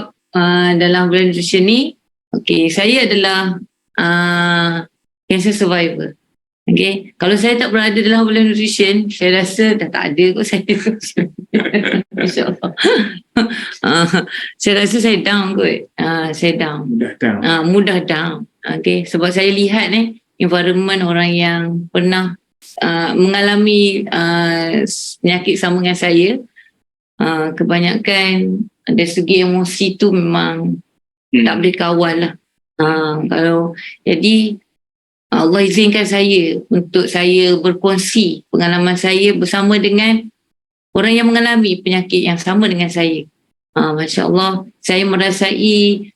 [SPEAKER 3] dalam Herbalife Nutrition ni, okay, saya adalah cancer survivor. Okay, kalau saya tak berada dalam Herbalife Nutrition, saya rasa dah tak ada kot saya. InsyaAllah. Saya rasa saya down kot. Saya down. Mudah down. Okay, sebab saya lihat environment orang yang pernah mengalami penyakit sama dengan saya, kebanyakan dari segi emosi tu memang tak boleh kawal lah. Jadi Allah izinkan saya untuk saya berkongsi pengalaman saya bersama dengan orang yang mengalami penyakit yang sama dengan saya. Masya Allah, saya merasai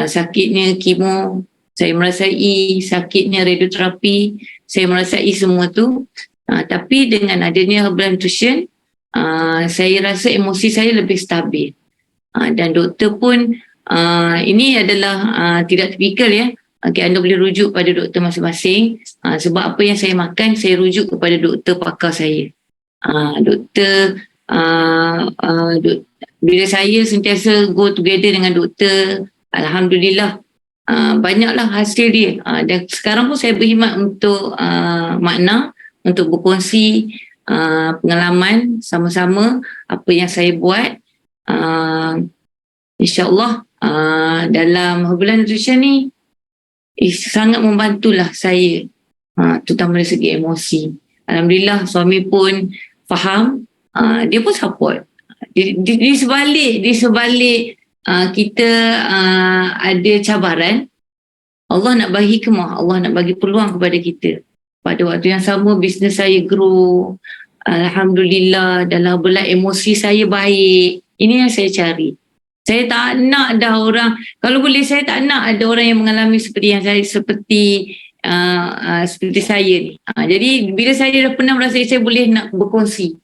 [SPEAKER 3] sakitnya kemo, saya merasai sakitnya radioterapi, saya merasai semua tu. Tapi dengan adanya Herbalife Nutrition, saya rasa emosi saya lebih stabil. Dan doktor pun, ini adalah tidak tipikal ya. Okay, anda boleh rujuk pada doktor masing-masing. Sebab apa yang saya makan, saya rujuk kepada doktor pakar saya. Doktor, bila saya sentiasa go together dengan doktor, Alhamdulillah, banyaklah hasil dia. Dan sekarang pun saya berkhidmat untuk makna, untuk berkongsi pengalaman sama-sama apa yang saya buat. InsyaAllah dalam Herbalife Nutrition ni sangat membantulah saya, terutama dari segi emosi. Alhamdulillah, suami pun faham, dia pun support. Di sebalik kita ada cabaran, Allah nak bagi hikmah, Allah nak bagi peluang kepada kita. Pada waktu yang sama, bisnes saya grow. Alhamdulillah, dalam Herbalife emosi saya baik. Ini yang saya cari. Saya tak nak dah orang, kalau boleh saya tak nak ada orang yang mengalami seperti yang saya, seperti saya ni. Jadi bila saya dah pernah merasa, saya boleh nak berkongsi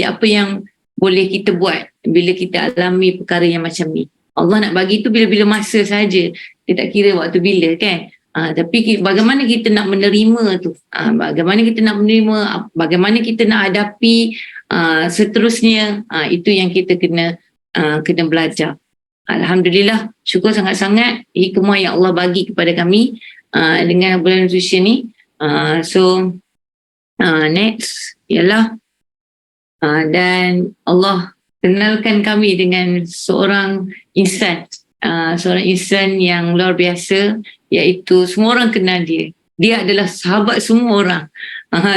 [SPEAKER 3] apa yang boleh kita buat bila kita alami perkara yang macam ni. Allah nak bagi tu bila-bila masa saja. Dia tak kira waktu bila kan. Tapi bagaimana kita nak menerima tu, bagaimana kita nak menerima, bagaimana kita nak hadapi seterusnya, itu yang kita kena belajar. Alhamdulillah, syukur sangat-sangat hikmah yang Allah bagi kepada kami dengan Herbalife Nutrition ni. Next ialah dan Allah kenalkan kami dengan seorang insan seorang insan yang luar biasa, iaitu semua orang kenal dia. Dia adalah sahabat semua orang.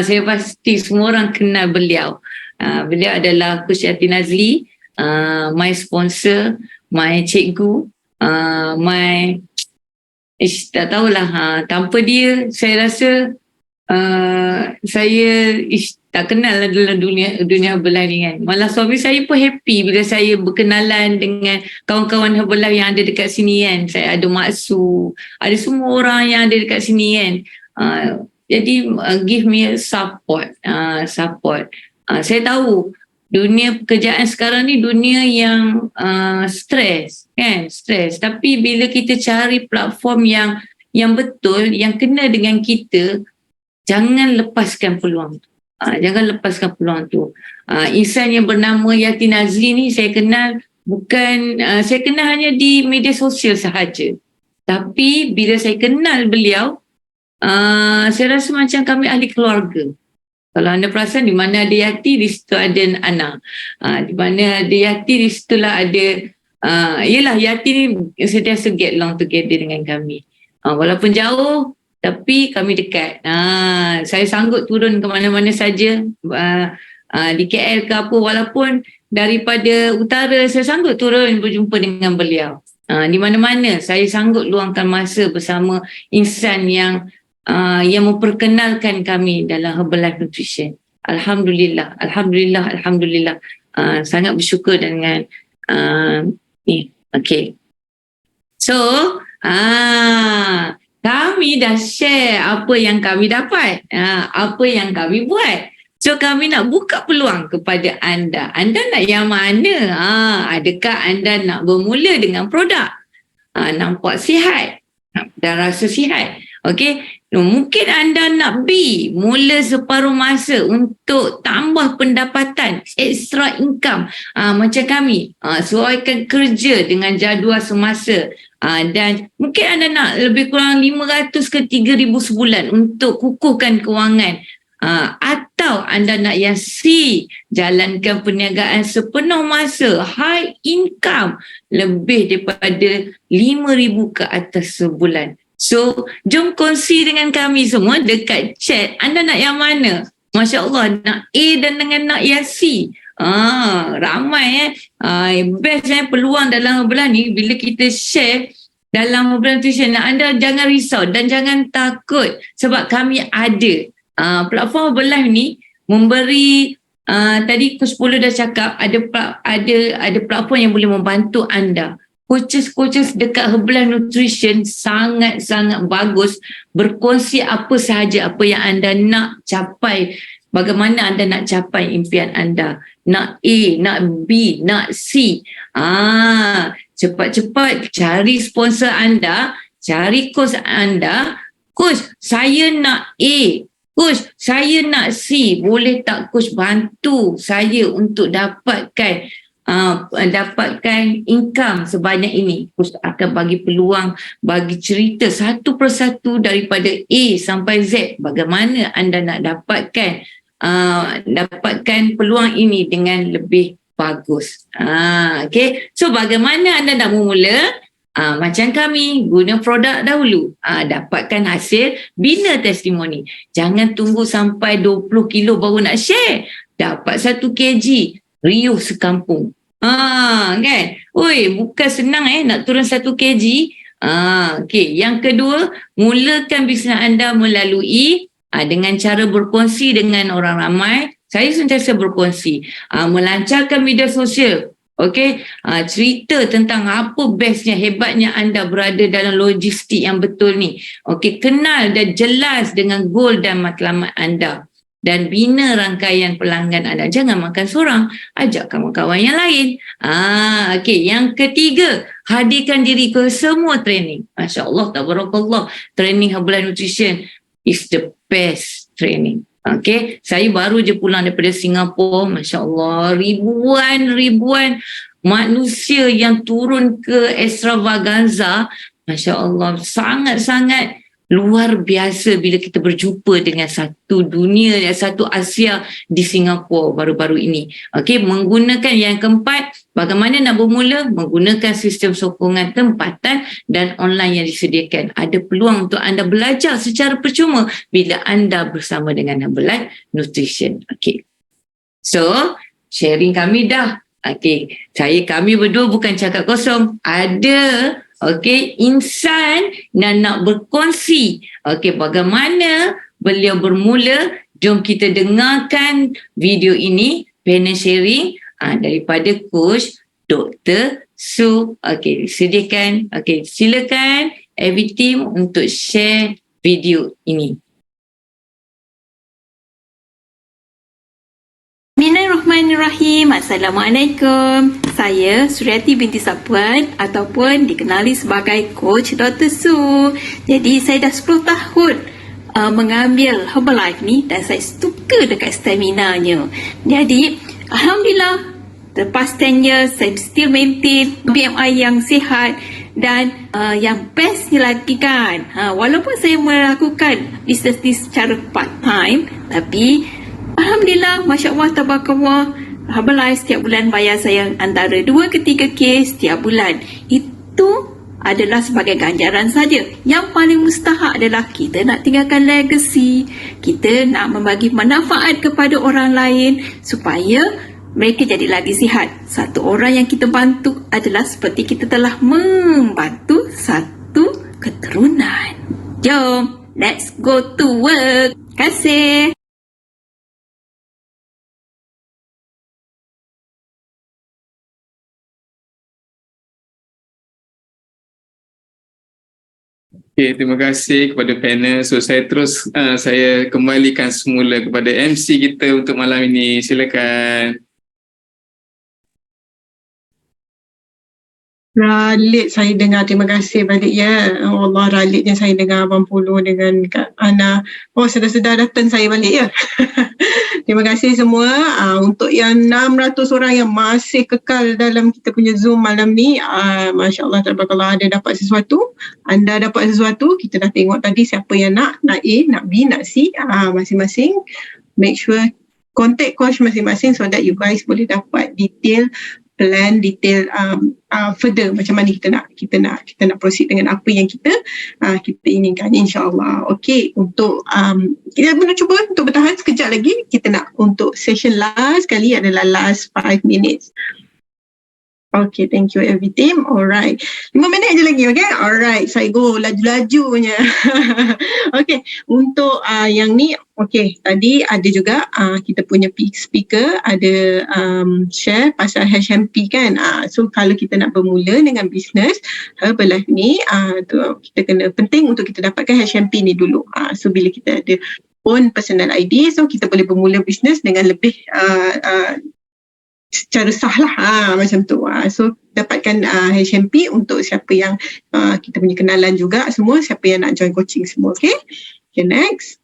[SPEAKER 3] Saya pasti semua orang kenal beliau. Beliau adalah Coach Yati Nazli, my sponsor, my cikgu, tak tahulah. Tanpa dia, saya rasa saya tak kenal lah dalam dunia Herbalife ni kan. Malah suami saya pun happy bila saya berkenalan dengan kawan-kawan Herbalife yang ada dekat sini kan. Saya ada Maksu, ada semua orang yang ada dekat sini kan. Jadi give me a support. Saya tahu dunia pekerjaan sekarang ni dunia yang stres kan, stres. Tapi bila kita cari platform yang betul, yang kena dengan kita, jangan lepaskan peluang tu. Jangan lepaskan peluang tu. Insan yang bernama Yati Nazli ni saya kenal saya kenal hanya di media sosial sahaja. Tapi bila saya kenal beliau, saya rasa macam kami ahli keluarga. Kalau anda perasan, di mana ada Yati, di situ ada Ana. Di mana ada Yati, di situlah ada yelah, Yati ni sentiasa get along together dengan kami. Walaupun jauh, tapi kami dekat. Saya sanggup turun ke mana-mana saja, di KL ke apa, walaupun daripada utara saya sanggup turun berjumpa dengan beliau. Di mana-mana saya sanggup luangkan masa bersama insan yang memperkenalkan kami dalam Herbalife Nutrition. Alhamdulillah. Sangat bersyukur dengan ni. Okay. So, kami dah share apa yang kami dapat, apa yang kami buat. So kami nak buka peluang kepada anda. Anda nak yang mana? Adakah anda nak bermula dengan produk? Nampak sihat dan rasa sihat. Okay. Mungkin anda nak mula separuh masa untuk tambah pendapatan, extra income. Macam kami, sesuaikan kerja dengan jadual semasa. Dan mungkin anda nak lebih kurang 500 ke 3,000 sebulan untuk kukuhkan kewangan. Atau anda nak yang C, jalankan perniagaan sepenuh masa, high income, lebih daripada 5,000 ke atas sebulan. So, jom kongsi dengan kami semua dekat chat. Anda nak yang mana? Masya Allah, nak A dan dengan nak yang C. Ramai best peluang dalam Herbalife ni bila kita share dalam Herbalife Nutrition. Anda jangan risau dan jangan takut sebab kami ada. Platform Herbalife ni memberi, tadi Coach Polo dah cakap, ada platform yang boleh membantu anda. Coaches dekat Herbalife Nutrition sangat-sangat bagus, berkongsi apa sahaja apa yang anda nak capai, bagaimana anda nak capai impian anda, nak A, nak B, nak C. Cepat-cepat cari sponsor anda, cari coach anda. Coach, saya nak A. Coach, saya nak C. Boleh tak coach bantu saya untuk dapatkan income sebanyak ini? Coach akan bagi peluang, bagi cerita satu persatu daripada A sampai Z, bagaimana anda nak dapatkan peluang ini dengan lebih bagus. Okay. So bagaimana anda nak memula? Macam kami, guna produk dahulu, dapatkan hasil, bina testimoni. Jangan tunggu sampai 20 kilo baru nak share. Dapat 1 kg, riuh sekampung. Kan? Bukan senang nak turun 1 kg. Okay. Yang kedua, mulakan bisnes anda melalui dengan cara berkongsi dengan orang ramai. Saya sentiasa berkongsi, melancarkan media sosial. Okay, cerita tentang apa bestnya, hebatnya anda berada dalam logistik yang betul ni. Okay, kenal dan jelas dengan goal dan matlamat anda. Dan bina rangkaian pelanggan anda. Jangan makan seorang, ajak kawan-kawan yang lain. Okay, yang ketiga, hadirkan diri ke semua training. Masya Allah, tabarakallah. Training Herbalife Nutrition is the best training. Okay, saya baru je pulang daripada Singapura. Masya Allah, ribuan manusia yang turun ke extravaganza. Masya Allah, sangat-sangat luar biasa bila kita berjumpa dengan satu dunia, satu Asia di Singapura baru-baru ini. Okey, menggunakan yang keempat, bagaimana nak bermula? Menggunakan sistem sokongan tempatan dan online yang disediakan. Ada peluang untuk anda belajar secara percuma bila anda bersama dengan Herbalife Nutrition. Okey. So, sharing kami dah. Okey, kami berdua bukan cakap kosong. Ada insan dan nak berkongsi bagaimana beliau bermula. Jom kita dengarkan video ini, panel sharing daripada Coach Dr. Su. Sediakan. Silakan every team untuk share video ini.
[SPEAKER 5] Bismillahirrahmanirrahim. Assalamualaikum. Saya Suryati binti Sapuan ataupun dikenali sebagai Coach Dr. Su. Jadi saya dah 10 tahun mengambil Herbalife ni dan saya suka dekat stamina-nya. Jadi alhamdulillah lepas 10 years saya still maintain BMI yang sihat dan yang bestnya lagi kan, walaupun saya melakukan bisnes ni secara part time, tapi alhamdulillah, Masya Allah, Tabarakallah, Herbalife setiap bulan bayar saya antara 2 ke 3K setiap bulan. Itu adalah sebagai ganjaran saja. Yang paling mustahak adalah kita nak tinggalkan legacy. Kita nak membagi manfaat kepada orang lain supaya mereka jadi lagi sihat. Satu orang yang kita bantu adalah seperti kita telah membantu satu keturunan. Jom, let's go to work. Terima kasih.
[SPEAKER 4] Okay, terima kasih kepada panel. So saya kembalikan semula kepada MC kita untuk malam ini. Silakan.
[SPEAKER 1] Ralit saya dengar, terima kasih balik ya. Allah, ralitnya saya dengar Abang Polo dengan Kak Ana. Oh, sedar-sedar datang saya balik ya. Terima kasih semua. Untuk yang 600 orang yang masih kekal dalam kita punya Zoom malam ni, Masya Allah, tabarakallah, ada dapat sesuatu. Anda dapat sesuatu, kita dah tengok tadi siapa yang nak A, nak B, nak C, masing-masing. Make sure contact coach masing-masing so that you guys boleh dapat plan detail further macam mana kita nak proceed dengan apa yang kita inginkan, insyaAllah. Okey, untuk kita boleh cuba untuk bertahan sekejap lagi. Kita nak untuk session last kali adalah last 5 minutes. Okay, thank you every team. Alright, 5 minit je lagi, okay? Alright, saya go laju-lajunya. Okay, untuk yang ni, okay, tadi ada juga kita punya speaker ada share pasal HMP kan. So kalau kita nak bermula dengan bisnes Herbalife ni, kita kena penting untuk kita dapatkan HMP ni dulu. So bila kita ada own personal ID, so kita boleh bermula bisnes dengan lebih secara sah lah, macam tu. So dapatkan HMP untuk siapa yang kita punya kenalan juga semua, siapa yang nak join coaching semua. Okay, next.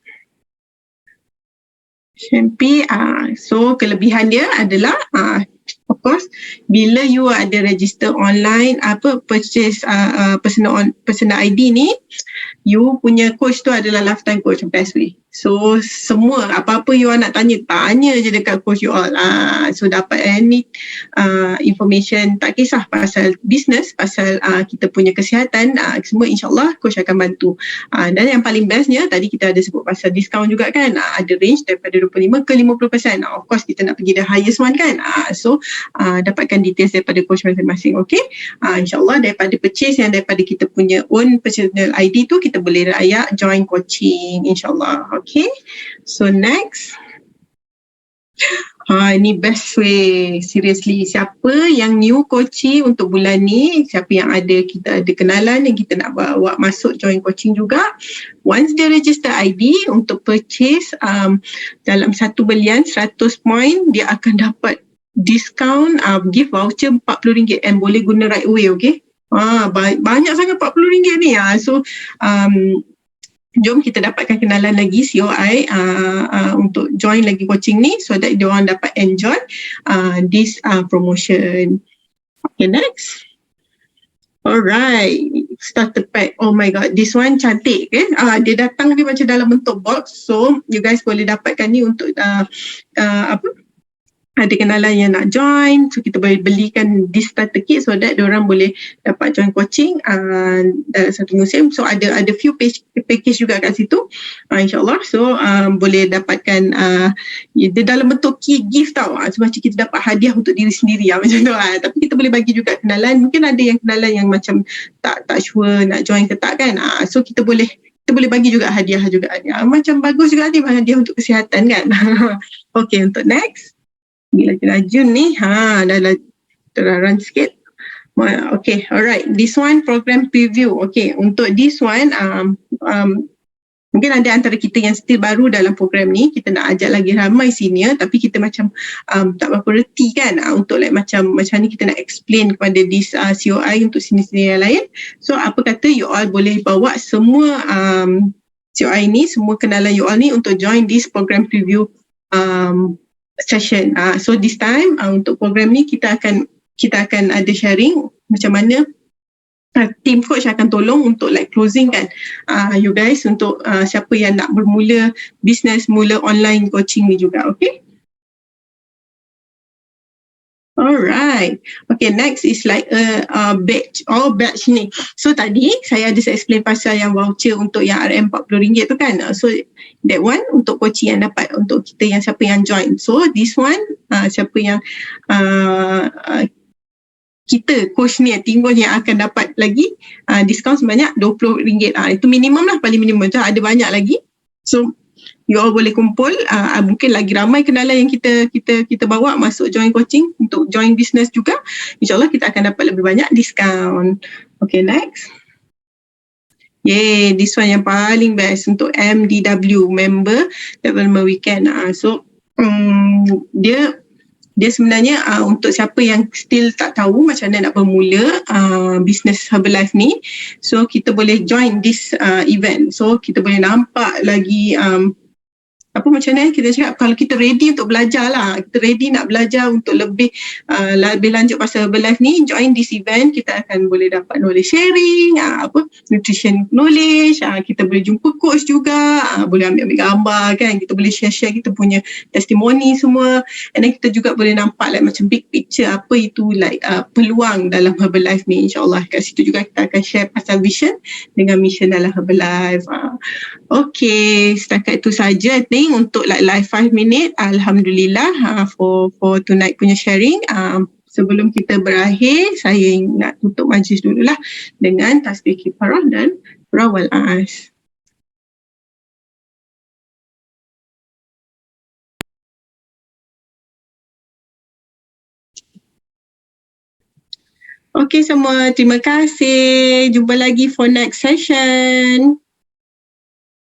[SPEAKER 1] HMP, so kelebihan dia adalah of course bila you ada register online purchase personal ID ni, you punya coach tu adalah lifetime coach, best way. So semua apa-apa you nak tanya je dekat coach you all. So dapat any information, tak kisah pasal business, pasal kita punya kesihatan, semua insyaAllah coach akan bantu. Dan yang paling bestnya tadi kita ada sebut pasal discount juga kan, ada range daripada 25 ke 50%. Of course kita nak pergi the highest one kan. So dapatkan details daripada coach masing-masing. Okay, insyaAllah daripada purchase yang daripada kita punya own personal ID tu, kita boleh layak join coaching, insyaAllah. Okay, so next. Ini best way, seriously. Siapa yang new coaching untuk bulan ni, siapa yang kita ada kenalan yang kita nak bawa masuk join coaching juga, once dia register ID untuk purchase dalam satu belian 100 point, dia akan dapat discount, gift voucher RM40 and boleh guna right away. Okay, banyak sangat RM40 ni. So jom kita dapatkan kenalan lagi COI untuk join lagi coaching ni so that diorang dapat enjoy this promotion. Okay, next. Alright, starter pack. Oh my god, this one cantik. Dia datang dia macam dalam bentuk box. So you guys boleh dapatkan ni untuk ada kenalan yang nak join, so kita boleh belikan this starter kit so that diorang boleh dapat join coaching dalam satu musim. So ada few package juga kat situ, insyaAllah. So boleh dapatkan dia dalam bentuk key gift tau, so macam kita dapat hadiah untuk diri sendiri macam tu. Tapi kita boleh bagi juga kenalan, mungkin ada yang kenalan yang macam tak sure nak join ke tak kan, so kita boleh bagi juga hadiah juga. Macam bagus juga ni, hadiah untuk kesihatan kan. Okay, untuk next. Laju ni, dah terarang sikit. Okay, alright. This one program preview. Okay, untuk this one, mungkin ada antara kita yang still baru dalam program ni. Kita nak ajak lagi ramai senior, tapi kita macam tak berapa reti kan untuk like macam ni kita nak explain kepada this COI untuk senior-senior yang lain. So apa kata you all boleh bawa semua COI ni, semua kenalan you all ni untuk join this program preview session. So this time untuk program ni kita akan ada sharing macam mana team coach akan tolong untuk like closing kan you guys untuk siapa yang nak bermula business, mula online coaching ni juga. Okay, alright. Okay, next is like a batch. Batch ni. So tadi saya ada explain pasal yang voucher untuk yang RM40 tu kan. So that one untuk coaching yang dapat untuk kita yang siapa yang join. So this one siapa yang kita coach ni, team coach yang akan dapat lagi diskaun sebanyak RM20. Itu minimum lah, paling minimum. Macam ada banyak lagi. So you all boleh kumpul, mungkin lagi ramai kenalan yang kita bawa masuk join coaching untuk join business juga. InsyaAllah kita akan dapat lebih banyak diskaun. Okay, next. Yay, this one yang paling best untuk MDW, Member Development Weekend. So dia sebenarnya untuk siapa yang still tak tahu macam mana nak bermula business Herbalife ni, so kita boleh join this event. So kita boleh nampak lagi macam mana kita cakap, kalau kita ready untuk belajar lah, kita ready nak belajar untuk lebih lanjut pasal Herbalife ni, join this event. Kita akan boleh dapat knowledge sharing, nutrition knowledge, kita boleh jumpa coach juga, boleh ambil gambar kan, kita boleh share kita punya testimoni semua, and then kita juga boleh nampak like macam big picture apa itu like peluang dalam Herbalife ni. InsyaAllah kat situ juga kita akan share pasal vision dengan mission dalam Herbalife. Okay, setakat itu saja untuk like live 5 minit. Alhamdulillah for tonight punya sharing. Sebelum kita berakhir, saya nak tutup majlis dululah dengan tasbih kifarah dan surah Wal-As. Okay semua, terima kasih. Jumpa lagi for next session.